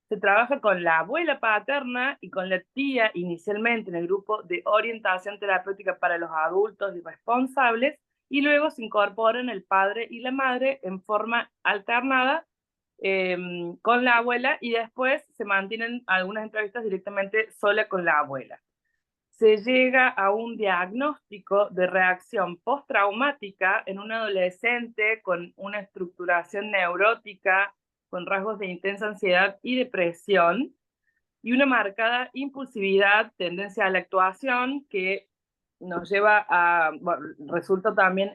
Se trabaja con la abuela paterna y con la tía inicialmente en el grupo de orientación terapéutica para los adultos y responsables, y luego se incorporan el padre y la madre en forma alternada con la abuela, y después se mantienen algunas entrevistas directamente sola con la abuela. Se llega a un diagnóstico de reacción postraumática en un adolescente con una estructuración neurótica, con rasgos de intensa ansiedad y depresión, y una marcada impulsividad, tendencia a la actuación, que nos lleva a, bueno, resulta también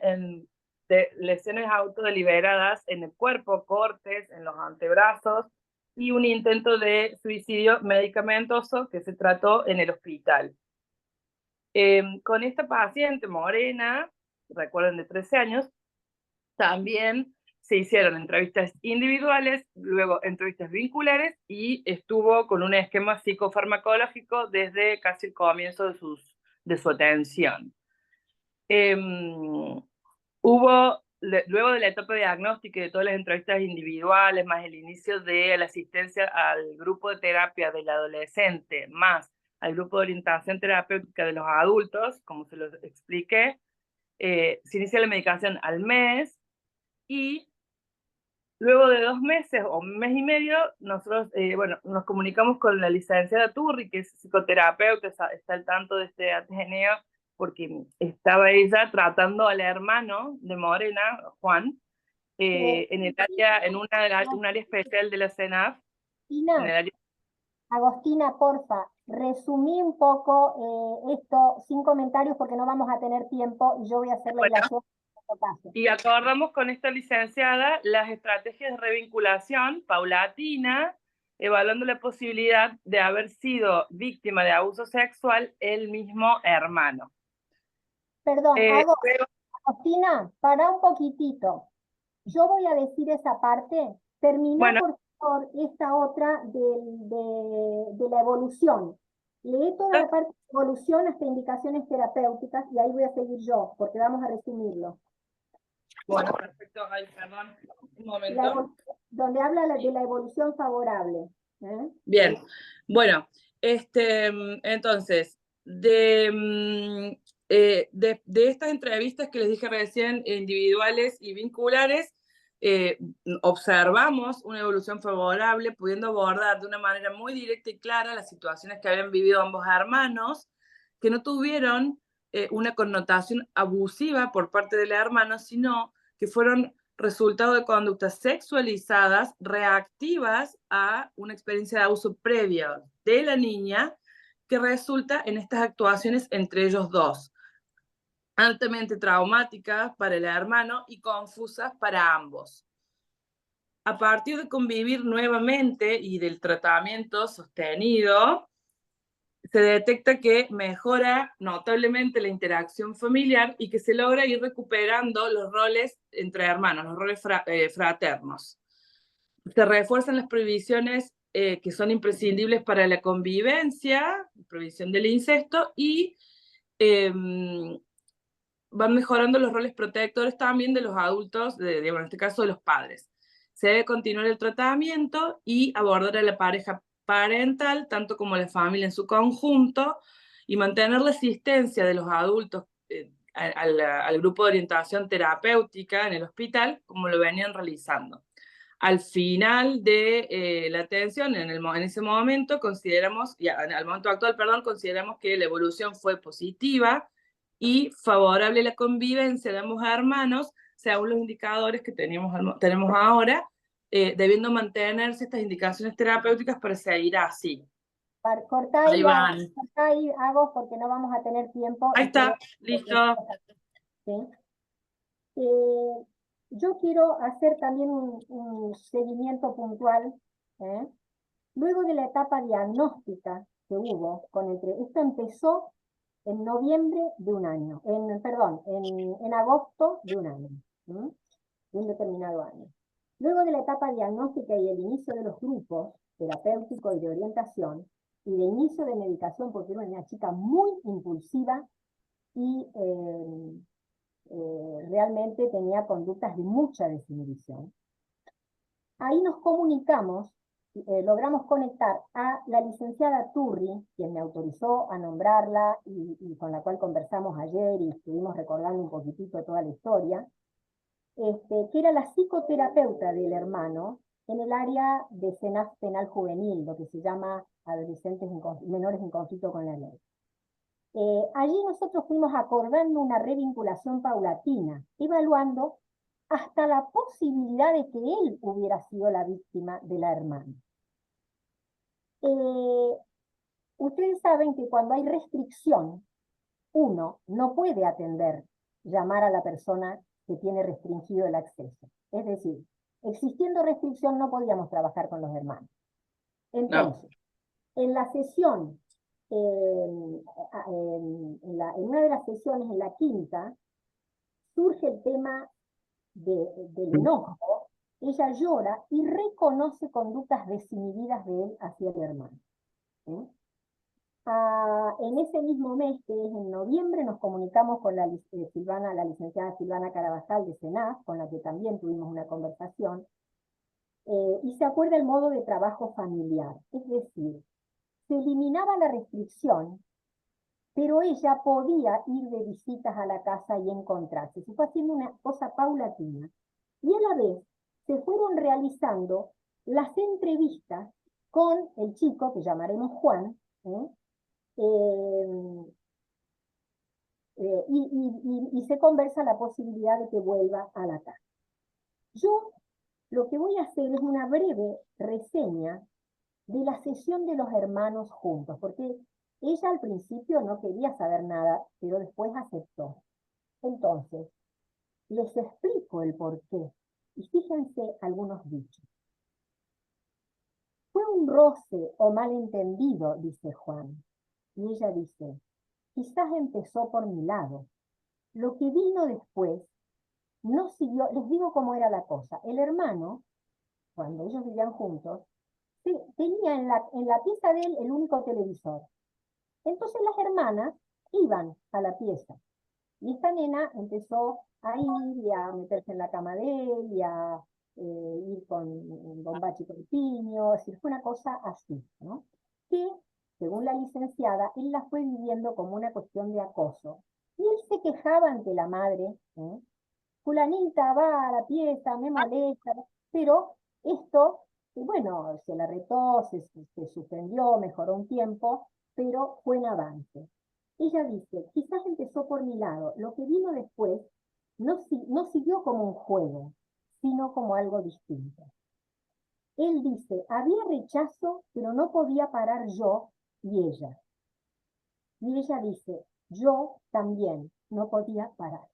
de lesiones autodeliberadas en el cuerpo, cortes en los antebrazos, y un intento de suicidio medicamentoso que se trató en el hospital. Con esta paciente Morena, recuerden, de 13 años, también se hicieron entrevistas individuales, luego entrevistas vinculares, y estuvo con un esquema psicofarmacológico desde casi el comienzo de su atención. Luego de la etapa de diagnóstico y de todas las entrevistas individuales, más el inicio de la asistencia al grupo de terapia del adolescente, más al grupo de orientación terapéutica de los adultos, como se los expliqué. Se inicia la medicación al mes y luego de 2 meses o 1 mes y medio, nosotros nos comunicamos con la licenciada Turri, que es psicoterapeuta, está al tanto de este Ateneo, porque estaba ella tratando al hermano de Morena, Juan, en el área, en un área especial de la CENAF. En el área... Agostina, porfa, resumí un poco esto sin comentarios porque no vamos a tener tiempo y yo voy a hacer la ilación. Y acordamos con esta licenciada las estrategias de revinculación paulatina, evaluando la posibilidad de haber sido víctima de abuso sexual el mismo hermano. Perdón, Agostina, para un poquitito. Yo voy a decir esa parte. Termina por favor esta otra de la evolución. Lee toda la parte de evolución hasta indicaciones terapéuticas y ahí voy a seguir yo, porque vamos a resumirlo. Bueno, perfecto. Ay, perdón, un momento. Donde habla de la evolución favorable. Bien, bueno, entonces, de estas entrevistas que les dije recién, individuales y vinculares, observamos una evolución favorable, pudiendo abordar de una manera muy directa y clara las situaciones que habían vivido ambos hermanos, que no tuvieron una connotación abusiva por parte del hermano, sino que fueron resultado de conductas sexualizadas reactivas a una experiencia de abuso previa de la niña, que resulta en estas actuaciones entre ellos dos, altamente traumáticas para el hermano y confusas para ambos. A partir de convivir nuevamente y del tratamiento sostenido, se detecta que mejora notablemente la interacción familiar y que se logra ir recuperando los roles entre hermanos, los roles fraternos. Se refuerzan las prohibiciones que son imprescindibles para la convivencia, prohibición del incesto, y van mejorando los roles protectores también de los adultos, en este caso de los padres. Se debe continuar el tratamiento y abordar a la pareja parental, tanto como la familia en su conjunto, y mantener la asistencia de los adultos al grupo de orientación terapéutica en el hospital, como lo venían realizando. Al final de la atención, en ese momento, al momento actual, consideramos que la evolución fue positiva y favorable a la convivencia de ambos hermanos, según los indicadores que tenemos ahora, debiendo mantenerse estas indicaciones terapéuticas para seguir así. Cortá ahí, Agos, porque no vamos a tener tiempo. Ahí está, listo. ¿Sí? Yo quiero hacer también un seguimiento puntual. Luego de la etapa diagnóstica que hubo, esto empezó en noviembre de un año, en agosto de un año, de un determinado año. Luego de la etapa diagnóstica y el inicio de los grupos terapéuticos y de orientación, y de inicio de medicación, porque era una chica muy impulsiva y realmente tenía conductas de mucha desinhibición. Ahí nos comunicamos, logramos conectar a la licenciada Turri, quien me autorizó a nombrarla y con la cual conversamos ayer y estuvimos recordando un poquitito toda la historia, que era la psicoterapeuta del hermano en el área de CENAF penal juvenil, lo que se llama adolescentes menores en conflicto con la ley. Allí nosotros fuimos acordando una revinculación paulatina, evaluando hasta la posibilidad de que él hubiera sido la víctima de la hermana. Ustedes saben que cuando hay restricción, uno no puede llamar a la persona que tiene restringido el acceso. Es decir, existiendo restricción no podíamos trabajar con los hermanos. Entonces, en la sesión, en una de las sesiones, en la quinta, surge el tema del enojo. Ella llora y reconoce conductas desinhibidas de él hacia el hermano. En ese mismo mes, que es en noviembre, nos comunicamos con la licenciada Silvana Carabajal de CENAF, con la que también tuvimos una conversación, y se acuerda el modo de trabajo familiar. Es decir, se eliminaba la restricción, pero ella podía ir de visitas a la casa y encontrarse. Se fue haciendo una cosa paulatina. Y a la vez se fueron realizando las entrevistas con el chico, que llamaremos Juan, y se conversa la posibilidad de que vuelva a la casa. Yo lo que voy a hacer es una breve reseña de la sesión de los hermanos juntos, porque ella al principio no quería saber nada, pero después aceptó. Entonces, les explico el porqué, y fíjense algunos dichos. Fue un roce o malentendido, dice Juan, y ella dice, quizás empezó por mi lado. Lo que vino después no siguió, les digo cómo era la cosa. El hermano, cuando ellos vivían juntos, tenía en la pieza de él el único televisor. Entonces las hermanas iban a la pieza. Y esta nena empezó a ir y a meterse en la cama de él y a ir con Bachi Corpiño. Es decir, fue una cosa así, ¿no? Que, según la licenciada, él la fue viviendo como una cuestión de acoso. Y él se quejaba ante la madre, fulanita va a la pieza, me molesta, pero esto, bueno, se la retó, se suspendió, mejoró un tiempo, pero fue en avance. Ella dice, quizás empezó por mi lado, lo que vino después no siguió como un juego, sino como algo distinto. Él dice, había rechazo, pero no podía parar yo y ella. Y ella dice, yo también no podía parar.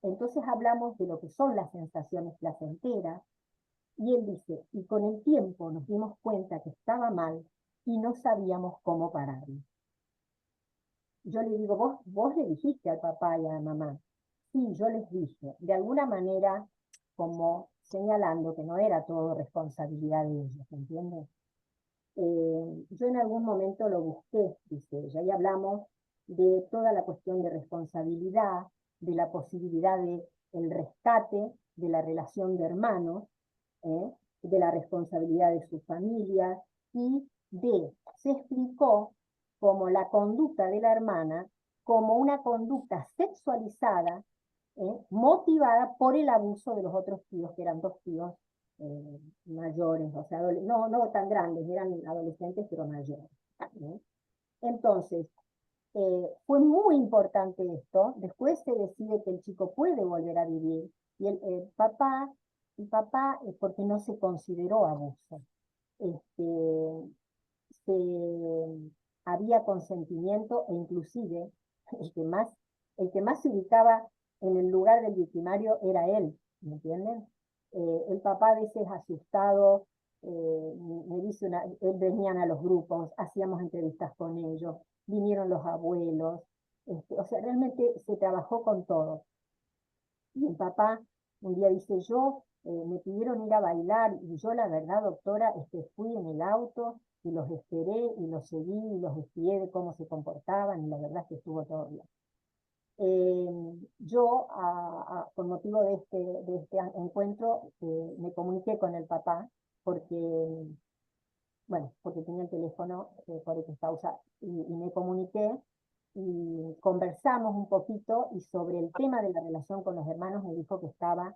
Entonces hablamos de lo que son las sensaciones placenteras, y él dice, y con el tiempo nos dimos cuenta que estaba mal y no sabíamos cómo pararlo. Yo le digo, vos le dijiste al papá y a la mamá. Sí, yo les dije, de alguna manera como señalando que no era todo responsabilidad de ellos, ¿entiendes? Yo en algún momento lo busqué, dice ella, y hablamos de toda la cuestión de responsabilidad, de la posibilidad de el rescate de la relación de hermanos, de la responsabilidad de sus familias, y se explicó como la conducta de la hermana como una conducta sexualizada, motivada por el abuso de los otros tíos, que eran dos tíos mayores, o sea, no tan grandes, eran adolescentes, pero mayores. Entonces, fue muy importante esto. Después se decide que el chico puede volver a vivir, y el papá, porque no se consideró abuso. Había consentimiento, e inclusive el que más se ubicaba en el lugar del victimario era él, ¿me entienden? El papá a veces asustado, me dice venían a los grupos, hacíamos entrevistas con ellos, vinieron los abuelos, o sea, realmente se trabajó con todo. Y el papá un día dice, me pidieron ir a bailar, y yo la verdad, doctora, fui en el auto, y los esperé, y los seguí, y los espié de cómo se comportaban, y la verdad es que estuvo todo bien. Yo, con motivo de este encuentro, me comuniqué con el papá, porque tenía el teléfono por X causa, y me comuniqué, y conversamos un poquito, y sobre el tema de la relación con los hermanos me dijo que estaba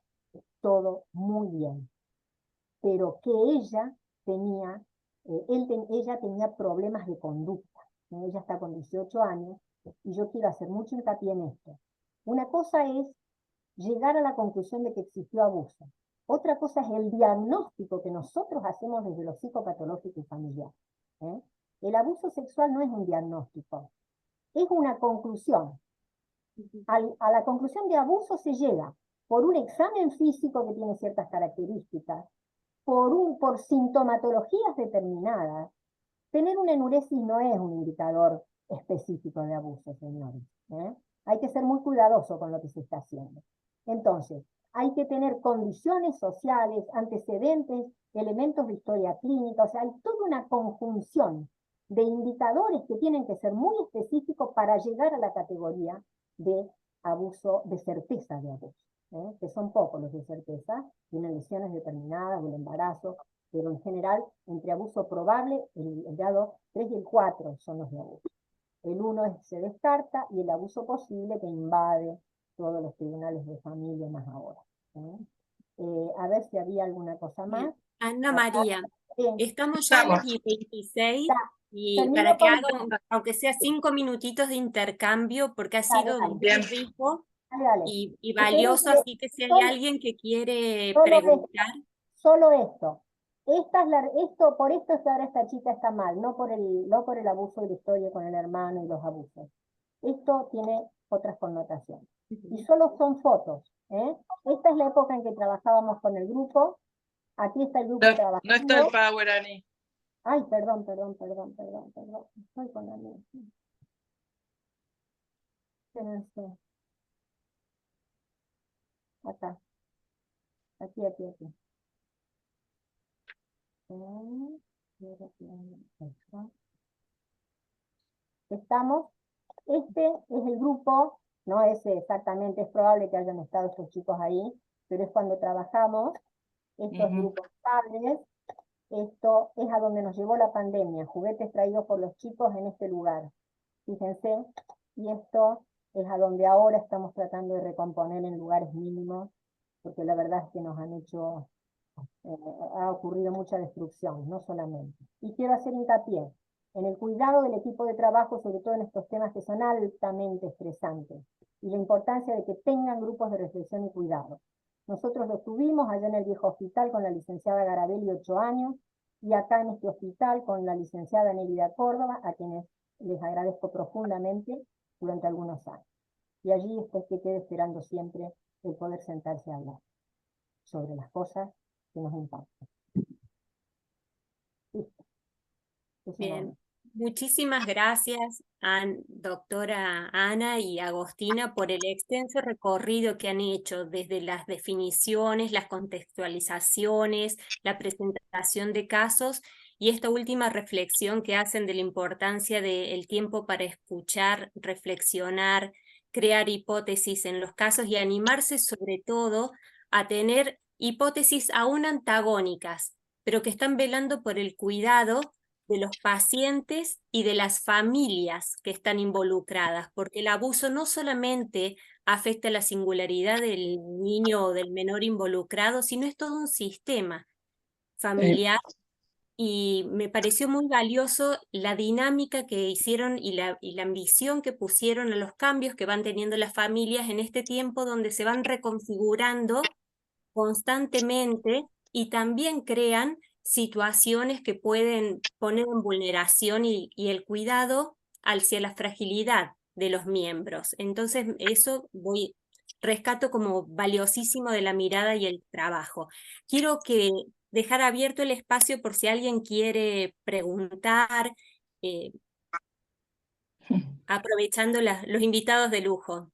todo muy bien, pero que ella tenía problemas de conducta. Ella está con 18 años, y yo quiero hacer mucho hincapié en esto. Una cosa es llegar a la conclusión de que existió abuso. Otra cosa es el diagnóstico que nosotros hacemos desde lo psicopatológico y familiar. El abuso sexual no es un diagnóstico, es una conclusión. A la conclusión de abuso se llega por un examen físico que tiene ciertas características, por sintomatologías determinadas. Tener una enuresis no es un indicador específico de abuso, señores. Hay que ser muy cuidadoso con lo que se está haciendo. Entonces, hay que tener condiciones sociales, antecedentes, elementos de historia clínica, o sea, hay toda una conjunción de indicadores que tienen que ser muy específicos para llegar a la categoría de abuso, de certeza de abuso, que son pocos los de certeza, tienen lesiones determinadas del embarazo, pero en general, entre abuso probable, el grado 3 y el 4 son los de abuso. El 1 se descarta y el abuso posible que invade todos los tribunales de familia más ahora. A ver si había alguna cosa más. Ana María, Bien. estamos ya a las Estamos. 16 Ya, y termino para que con- hagan, aunque sea 5 minutitos de intercambio, porque ha Dale, sido dale. muy Bien. rico Dale. y Esperen valioso, que así que si hay solo- alguien que quiere solo preguntar, Solo esto. Por esto es que ahora esta chica está mal, no por el abuso de la historia con el hermano y los abusos. Esto tiene otras connotaciones. Y solo son fotos. Esta es la época en que trabajábamos con el grupo. Aquí está el grupo No, no trabajando. está el power, Ani. Ay, perdón. Estoy con la mía. Espérense. Acá. Aquí. Estamos. Este es el grupo, no es exactamente, es probable que hayan estado estos chicos ahí, pero es cuando trabajamos, estos grupos padres, esto es a donde nos llevó la pandemia, juguetes traídos por los chicos en este lugar. Fíjense, y esto es a donde ahora estamos tratando de recomponer en lugares mínimos, porque la verdad es que nos han hecho, ha ocurrido mucha destrucción, no solamente. Y quiero hacer hincapié en el cuidado del equipo de trabajo, sobre todo en estos temas que son altamente estresantes, y la importancia de que tengan grupos de reflexión y cuidado. Nosotros lo tuvimos allá en el viejo hospital con la licenciada Garabelli, 8 años, y acá en este hospital con la licenciada Nélida Córdoba, a quienes les agradezco profundamente durante algunos años. Y allí es que quede esperando siempre el poder sentarse a hablar sobre las cosas que nos impactan. Listo. bien. Muchísimas gracias a doctora Ana y Agostina por el extenso recorrido que han hecho desde las definiciones, las contextualizaciones, la presentación de casos y esta última reflexión que hacen de la importancia del tiempo para escuchar, reflexionar, crear hipótesis en los casos y animarse sobre todo a tener hipótesis aún antagónicas, pero que están velando por el cuidado de los pacientes y de las familias que están involucradas, porque el abuso no solamente afecta la singularidad del niño o del menor involucrado, sino es todo un sistema familiar. Y me pareció muy valioso la dinámica que hicieron y la ambición que pusieron a los cambios que van teniendo las familias en este tiempo donde se van reconfigurando constantemente y también crean situaciones que pueden poner en vulneración y el cuidado hacia la fragilidad de los miembros. Entonces, eso rescato como valiosísimo de la mirada y el trabajo. Quiero dejar abierto el espacio por si alguien quiere preguntar, aprovechando los invitados de lujo.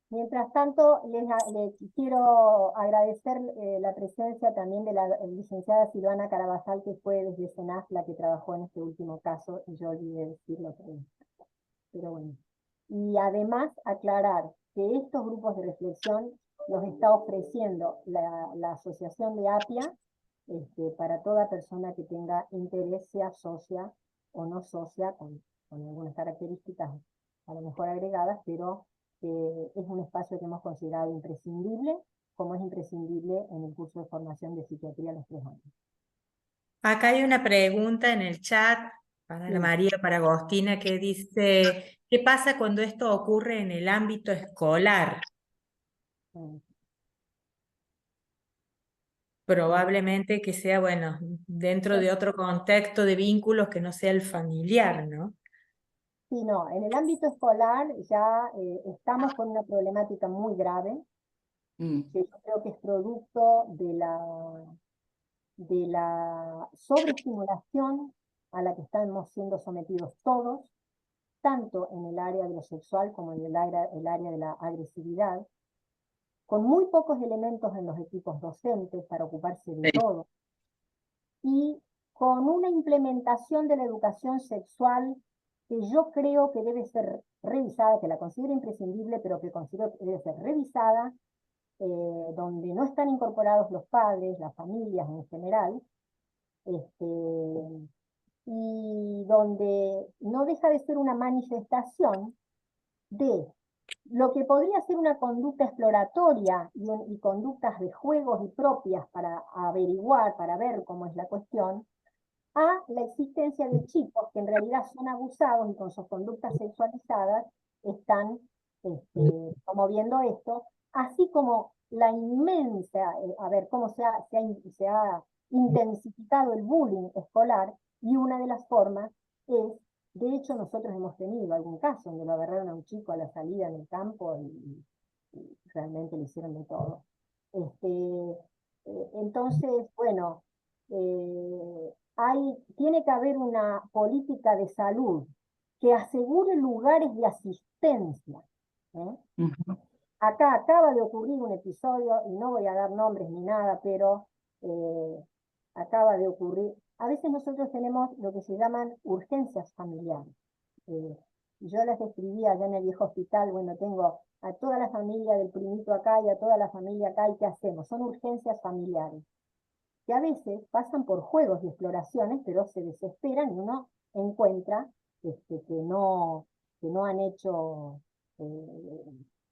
Mientras tanto, les quiero agradecer la presencia también de la licenciada Silvana Carabajal, que fue desde SENAF la que trabajó en este último caso, y yo olvidé decirlo, pero bueno. Y además aclarar que estos grupos de reflexión los está ofreciendo la Asociación de APIA para toda persona que tenga interés, sea socia o no socia, con algunas características a lo mejor agregadas, pero es un espacio que hemos considerado imprescindible, como es imprescindible en el curso de formación de psiquiatría a los 3 años. Acá hay una pregunta en el chat para Ana María, para Agostina, que dice, ¿qué pasa cuando esto ocurre en el ámbito escolar? Probablemente que sea, bueno, dentro de otro contexto de vínculos que no sea el familiar, ¿no? Sí, no, en el ámbito escolar ya estamos con una problemática muy grave, que yo creo que es producto de la sobreestimulación a la que estamos siendo sometidos todos, tanto en el área de lo sexual como en el área de la agresividad, con muy pocos elementos en los equipos docentes para ocuparse de todo, y con una implementación de la educación sexual que yo creo que debe ser revisada, que la considero imprescindible, pero que considero que debe ser revisada, donde no están incorporados los padres, las familias en general, y donde no deja de ser una manifestación de lo que podría ser una conducta exploratoria y conductas de juegos y propias para averiguar, para ver cómo es la cuestión, a la existencia de chicos que en realidad son abusados y con sus conductas sexualizadas están promoviendo esto, así como la inmensa, a ver cómo se ha intensificado el bullying escolar, y una de las formas es, de hecho nosotros hemos tenido algún caso donde lo agarraron a un chico a la salida en el campo y realmente le hicieron de todo. Entonces, bueno, tiene que haber una política de salud que asegure lugares de asistencia. Acá acaba de ocurrir un episodio, y no voy a dar nombres ni nada, pero acaba de ocurrir. A veces nosotros tenemos lo que se llaman urgencias familiares. Yo las describí allá en el viejo hospital. Bueno, tengo a toda la familia del primito acá y a toda la familia acá, ¿y qué hacemos? Son urgencias familiares, que a veces pasan por juegos y exploraciones, pero se desesperan y uno encuentra que no han hecho,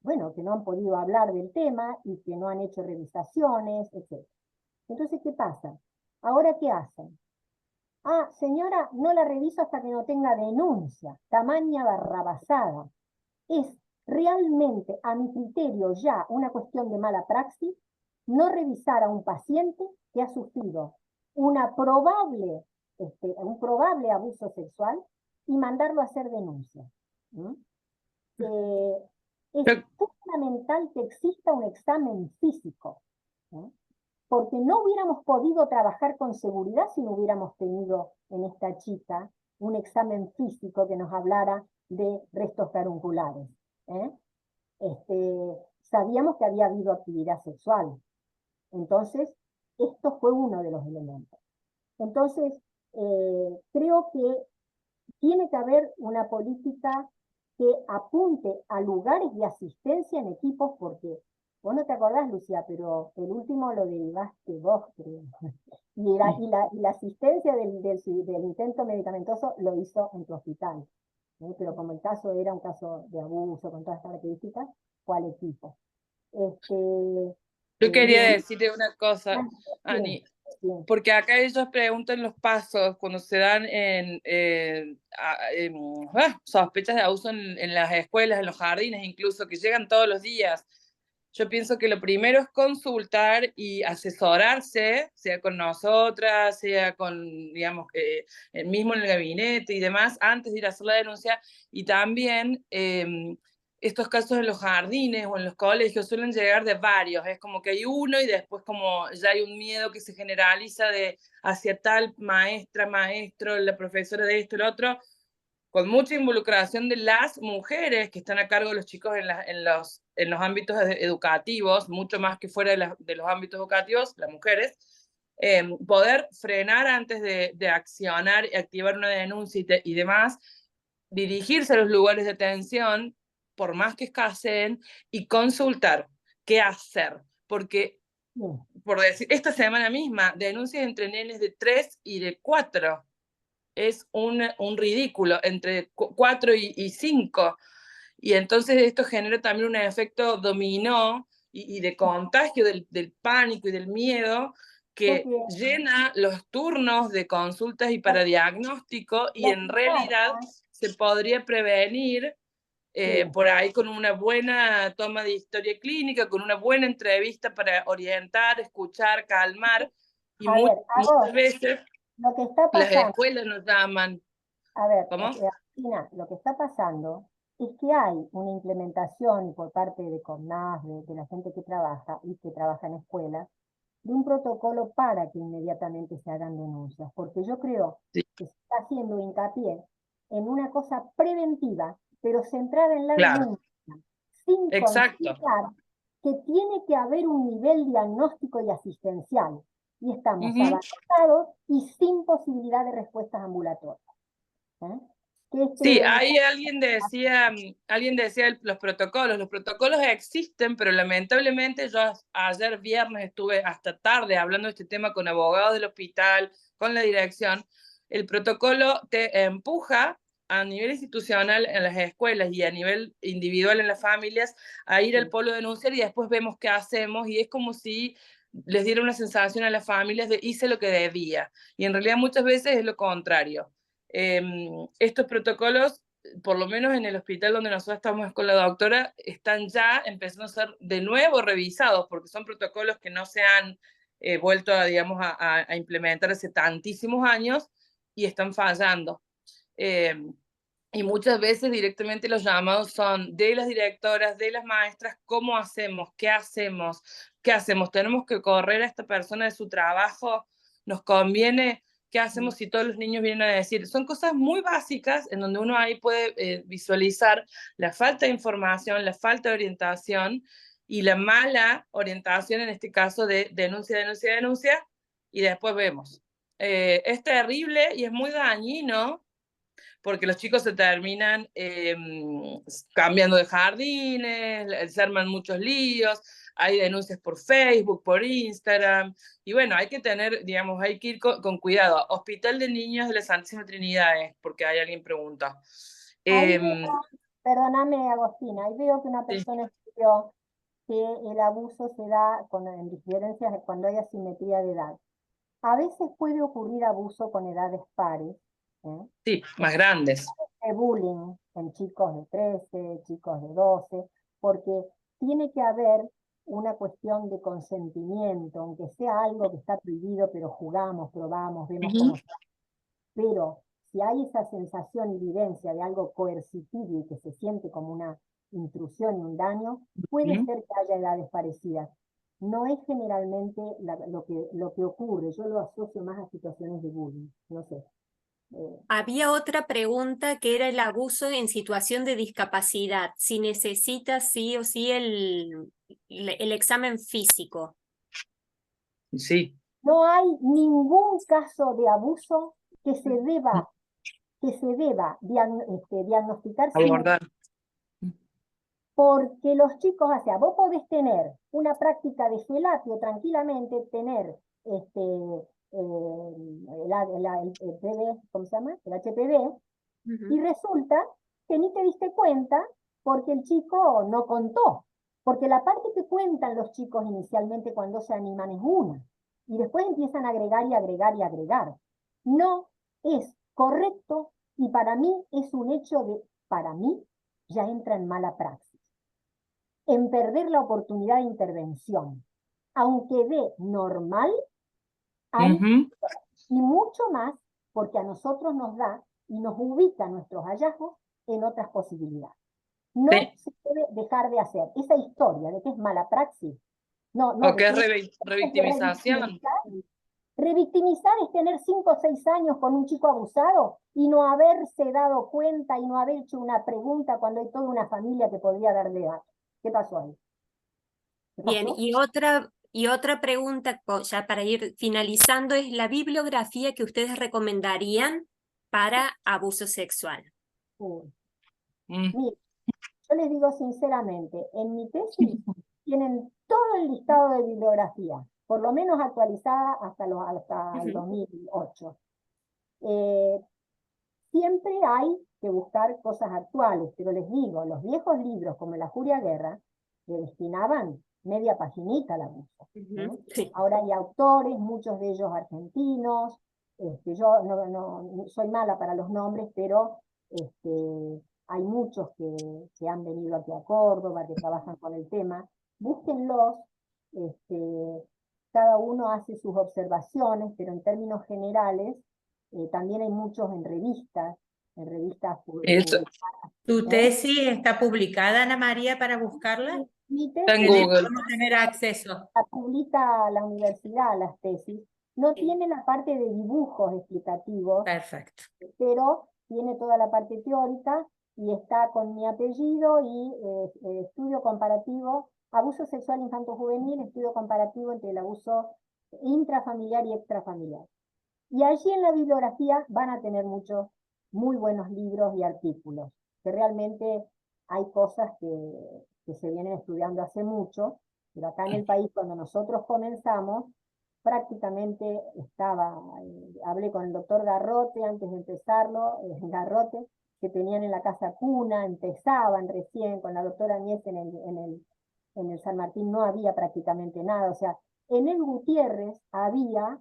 bueno, que no han podido hablar del tema y que no han hecho revisaciones, etc. Entonces, ¿qué pasa? ¿Ahora qué hacen? Ah, señora, no la reviso hasta que no tenga denuncia. Tamaña barrabasada. Es realmente, a mi criterio, ya una cuestión de mala praxis no revisar a un paciente que ha sufrido un probable abuso sexual y mandarlo a hacer denuncia. Es fundamental que exista un examen físico, porque no hubiéramos podido trabajar con seguridad si no hubiéramos tenido en esta chica un examen físico que nos hablara de restos carunculares. Sabíamos que había habido actividad sexual. Entonces, esto fue uno de los elementos. Entonces, creo que tiene que haber una política que apunte a lugares de asistencia en equipos, porque vos no te acordás, Lucía, pero el último lo derivaste vos, creo. Y la asistencia del intento medicamentoso lo hizo en tu hospital. Pero como el caso era un caso de abuso con todas las características, fue al equipo. Yo quería decirte una cosa, Ani, porque acá ellos preguntan los pasos cuando se dan sospechas de abuso en las escuelas, en los jardines, incluso, que llegan todos los días. Yo pienso que lo primero es consultar y asesorarse, sea con nosotras, sea con, digamos, mismo en el gabinete y demás, antes de ir a hacer la denuncia. Y también estos casos en los jardines o en los colegios suelen llegar de varios. Es como que hay uno y después como ya hay un miedo que se generaliza hacia tal maestra, maestro, la profesora de esto, el otro, con mucha involucración de las mujeres que están a cargo de los chicos en los ámbitos educativos, mucho más que fuera de los ámbitos educativos, las mujeres, poder frenar antes de accionar y activar una denuncia y demás, dirigirse a los lugares de atención, por más que escaseen, y consultar qué hacer. Porque, por decir, esta semana misma, denuncias entre nenes de 3 y de 4, es un ridículo, entre 4 y 5. Y entonces esto genera también un efecto dominó y de contagio del pánico y del miedo que llena los turnos de consultas y para diagnóstico, y en realidad se podría prevenir por ahí con una buena toma de historia clínica, con una buena entrevista para orientar, escuchar, calmar, y muchas veces lo que está las pasando, escuelas nos llaman. a ver, ¿Cómo? Cristina, lo que está pasando es que hay una implementación por parte de CONAS, de la gente que trabaja y que trabaja en escuelas, de un protocolo para que inmediatamente se hagan denuncias, porque yo creo que se está haciendo hincapié en una cosa preventiva, pero centrada en la denuncia, sin considerar que tiene que haber un nivel diagnóstico y asistencial, y estamos avanzados y sin posibilidad de respuestas ambulatorias. que Sí, ahí alguien decía los protocolos existen, pero lamentablemente yo ayer viernes estuve hasta tarde hablando de este tema con abogados del hospital, con la dirección. El protocolo te empuja a nivel institucional en las escuelas y a nivel individual en las familias a ir al polo de denunciar y después vemos qué hacemos y es como si les diera una sensación a las familias de hice lo que debía y en realidad muchas veces es lo contrario. Estos protocolos, por lo menos en el hospital donde nosotros estamos con la doctora, están ya empezando a ser de nuevo revisados, porque son protocolos que no se han vuelto digamos, a implementar hace tantísimos años y están fallando. Y muchas veces directamente los llamados son de las directoras, de las maestras, ¿cómo hacemos? ¿Qué hacemos? ¿Qué hacemos? ¿Tenemos que correr a esta persona de su trabajo? ¿Nos conviene? ¿Qué hacemos si todos los niños vienen a decir? Son cosas muy básicas en donde uno ahí puede visualizar la falta de información, la falta de orientación y la mala orientación en este caso de denuncia, denuncia, denuncia y después vemos. Es terrible y es muy dañino porque los chicos se terminan cambiando de jardines, se arman muchos líos, hay denuncias por Facebook, por Instagram, y bueno, hay que tener, digamos, hay que ir con cuidado. Hospital de Niños de la Santísima Trinidad porque hay alguien pregunta. Perdóname, Agostina, ahí veo que una persona escribió que el abuso se da en diferencias cuando hay asimetría de edad. A veces puede ocurrir abuso con edades pares. Sí, más grandes. De bullying en chicos de 13, chicos de 12, porque tiene que haber una cuestión de consentimiento, aunque sea algo que está prohibido, pero jugamos, probamos, vemos cómo está. Pero si hay esa sensación y vivencia de algo coercitivo y que se siente como una intrusión y un daño, puede ser que haya edades parecidas. No es generalmente lo que ocurre, yo lo asocio más a situaciones de bullying, no sé. Había otra pregunta que era el abuso en situación de discapacidad, si necesita sí o sí el examen físico. Sí. No hay ningún caso de abuso que se deba diagnosticar abordar. Porque los chicos, o sea, vos podés tener una práctica de felatio tranquilamente, tener el ¿cómo se llama? El HPV, y resulta que ni te diste cuenta porque el chico no contó. Porque la parte que cuentan los chicos inicialmente cuando se animan es una, y después empiezan a agregar y agregar y agregar. No es correcto, y para mí es un hecho para mí, ya entra en mala praxis. En perder la oportunidad de intervención. Aunque dé normal, hay y mucho más, porque a nosotros nos da y nos ubica nuestros hallazgos en otras posibilidades. No se puede dejar de hacer esa historia de que es mala praxis. No, o que es revictimización. Revictimizar es tener 5 o 6 años con un chico abusado y no haberse dado cuenta y no haber hecho una pregunta cuando hay toda una familia que podría darle datos. ¿Qué pasó ahí? Bien, y otra pregunta, ya para ir finalizando, es la bibliografía que ustedes recomendarían para abuso sexual. Mira, yo les digo sinceramente, en mi tesis tienen todo el listado de bibliografía, por lo menos actualizada hasta el 2008. Siempre hay que buscar cosas actuales, pero les digo, los viejos libros como La Juria Guerra le destinaban media paginita al abuso. Sí. Ahora hay autores, muchos de ellos argentinos, yo no soy mala para los nombres, pero hay muchos que han venido aquí a Córdoba, que trabajan con el tema. Búsquenlos, cada uno hace sus observaciones, pero en términos generales, también hay muchos en revistas ¿Tu tesis está publicada, Ana María, para buscarla? Mi tesis está en Google. Podemos tener acceso. La publica la universidad, las tesis. No tiene la parte de dibujos explicativos. Perfecto. Pero tiene toda la parte teórica y está con mi apellido y estudio comparativo, abuso sexual infanto-juvenil, estudio comparativo entre el abuso intrafamiliar y extrafamiliar. Y allí en la bibliografía van a tener muchos muy buenos libros y artículos, que realmente hay cosas que se vienen estudiando hace mucho, pero acá en el país cuando nosotros comenzamos, prácticamente hablé con el doctor Garrote antes de empezarlo, Garrote, que tenían en la casa cuna, empezaban recién, con la doctora Añez en el San Martín no había prácticamente nada, o sea, en el Gutiérrez había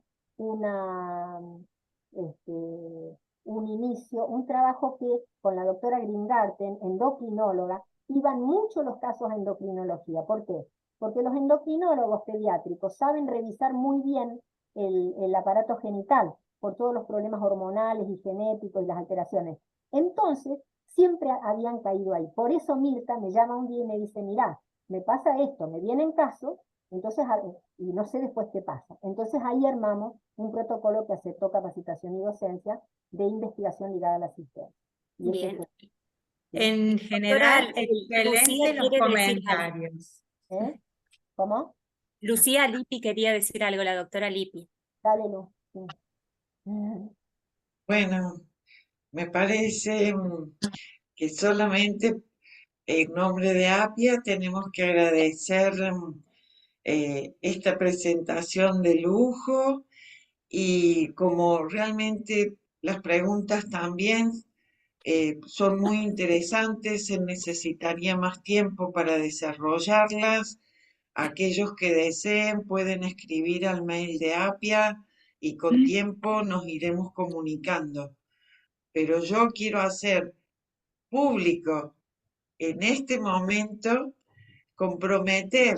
un inicio, un trabajo que con la doctora Gringarten, endocrinóloga, iban mucho los casos a endocrinología. ¿Por qué? Porque los endocrinólogos pediátricos saben revisar muy bien el aparato genital por todos los problemas hormonales y genéticos y las alteraciones. Entonces, siempre habían caído ahí. Por eso Mirta me llama un día y me dice, mirá, me pasa esto, me vienen casos, entonces, y no sé después qué pasa. Entonces ahí armamos un protocolo que aceptó capacitación y docencia de investigación ligada a la asistencia. Y Bien. En general, Doctora, excelente Lucía los quiere decir algo. comentarios. ¿Eh? ¿Cómo? Lucía Lippi quería decir algo, la doctora Lippi. Dale, Lu. Sí. Bueno, me parece que solamente en nombre de APIA tenemos que agradecer esta presentación de lujo y como realmente las preguntas también son muy interesantes, se necesitaría más tiempo para desarrollarlas. Aquellos que deseen pueden escribir al mail de APIA y con tiempo nos iremos comunicando. Pero yo quiero hacer público en este momento, comprometer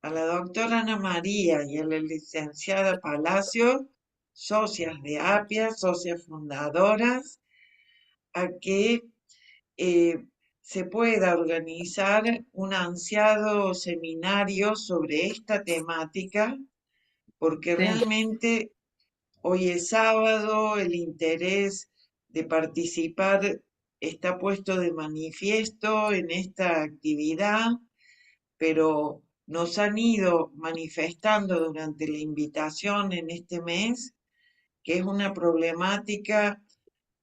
a la doctora Ana María y a la licenciada Palacio, socias de APIA, socias fundadoras, a que se pueda organizar un ansiado seminario sobre esta temática, porque realmente hoy es sábado, el interés de participar está puesto de manifiesto en esta actividad, pero nos han ido manifestando durante la invitación en este mes que es una problemática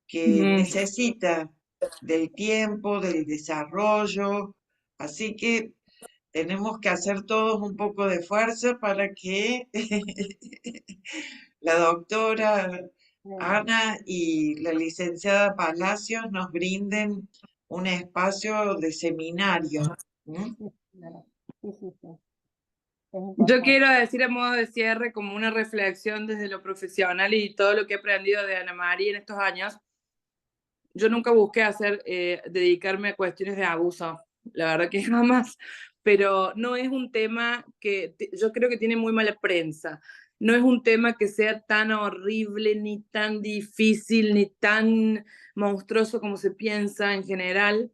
que necesita del tiempo, del desarrollo, así que tenemos que hacer todos un poco de fuerza para que la doctora Ana y la licenciada Palacios nos brinden un espacio de seminario. Sí, sí, sí. Yo quiero decir a modo de cierre como una reflexión desde lo profesional y todo lo que he aprendido de Ana María en estos años. Yo nunca busqué dedicarme a cuestiones de abuso, la verdad que jamás, pero no es un tema que yo creo que tiene muy mala prensa. No es un tema que sea tan horrible, ni tan difícil, ni tan monstruoso como se piensa en general.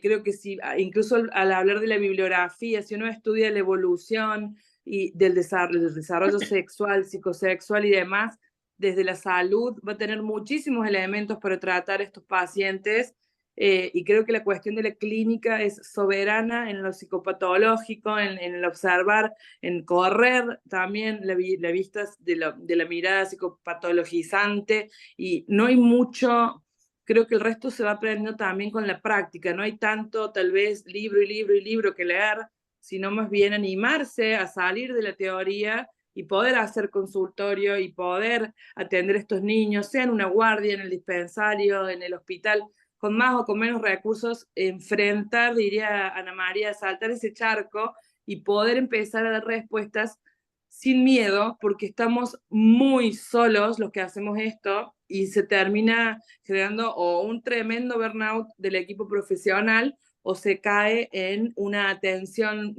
Creo que sí, incluso al hablar de la bibliografía, si uno estudia la evolución y del desarrollo sexual, psicosexual y demás, desde la salud va a tener muchísimos elementos para tratar a estos pacientes y creo que la cuestión de la clínica es soberana en lo psicopatológico, en el observar, en correr también la vista de la mirada psicopatologizante y no hay mucho, creo que el resto se va aprendiendo también con la práctica, no hay tanto tal vez libro y libro y libro que leer, sino más bien animarse a salir de la teoría y poder hacer consultorio y poder atender a estos niños, sea en una guardia, en el dispensario, en el hospital, con más o con menos recursos, enfrentar, diría Ana María, saltar ese charco y poder empezar a dar respuestas sin miedo, porque estamos muy solos los que hacemos esto y se termina generando o un tremendo burnout del equipo profesional o se cae en una atención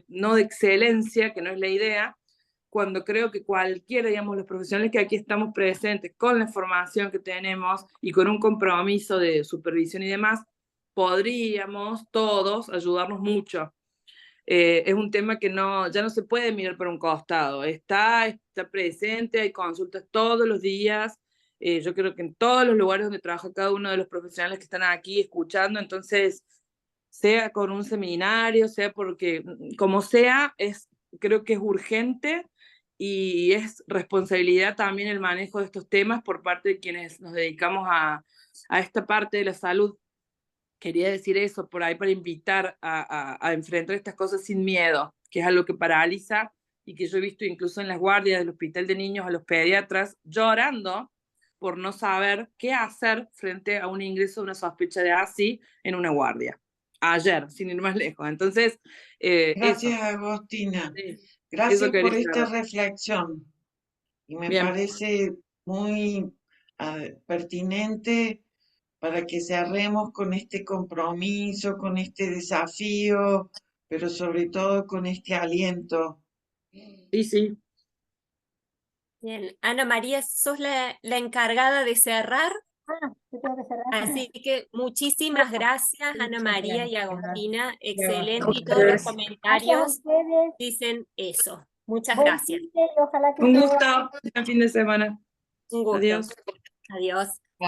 no de excelencia, que no es la idea, cuando creo que cualquiera, digamos, los profesionales que aquí estamos presentes, con la formación que tenemos y con un compromiso de supervisión y demás, podríamos todos ayudarnos mucho. Es un tema que ya no se puede mirar por un costado, está presente, hay consultas todos los días, yo creo que en todos los lugares donde trabaja cada uno de los profesionales que están aquí escuchando, entonces, sea con un seminario, sea porque, como sea, creo que es urgente y es responsabilidad también el manejo de estos temas por parte de quienes nos dedicamos a esta parte de la salud. Quería decir eso por ahí para invitar a enfrentar estas cosas sin miedo, que es algo que paraliza y que yo he visto incluso en las guardias del hospital de niños a los pediatras llorando por no saber qué hacer frente a un ingreso, una sospecha de ASI en una guardia. Ayer, sin ir más lejos. Entonces, Gracias, eso. Agostina. Sí, Gracias eso por quería esta saber. reflexión. Y me Bien. parece muy pertinente para que cerremos con este compromiso, con este desafío, pero sobre todo con este aliento. Sí, sí. Bien, Ana María, sos la encargada de cerrar, Ah, yo tengo que cerrar. así que muchísimas gracias, Ana María y Gracias. Agostina, Qué excelente, y bastante. todos los Gracias. Gracias a comentarios ustedes. dicen eso. Muchas Buen gracias. fin de y ojalá que Un sea gusto. Buen fin de semana. Un gusto. Adiós. Adiós. Chao.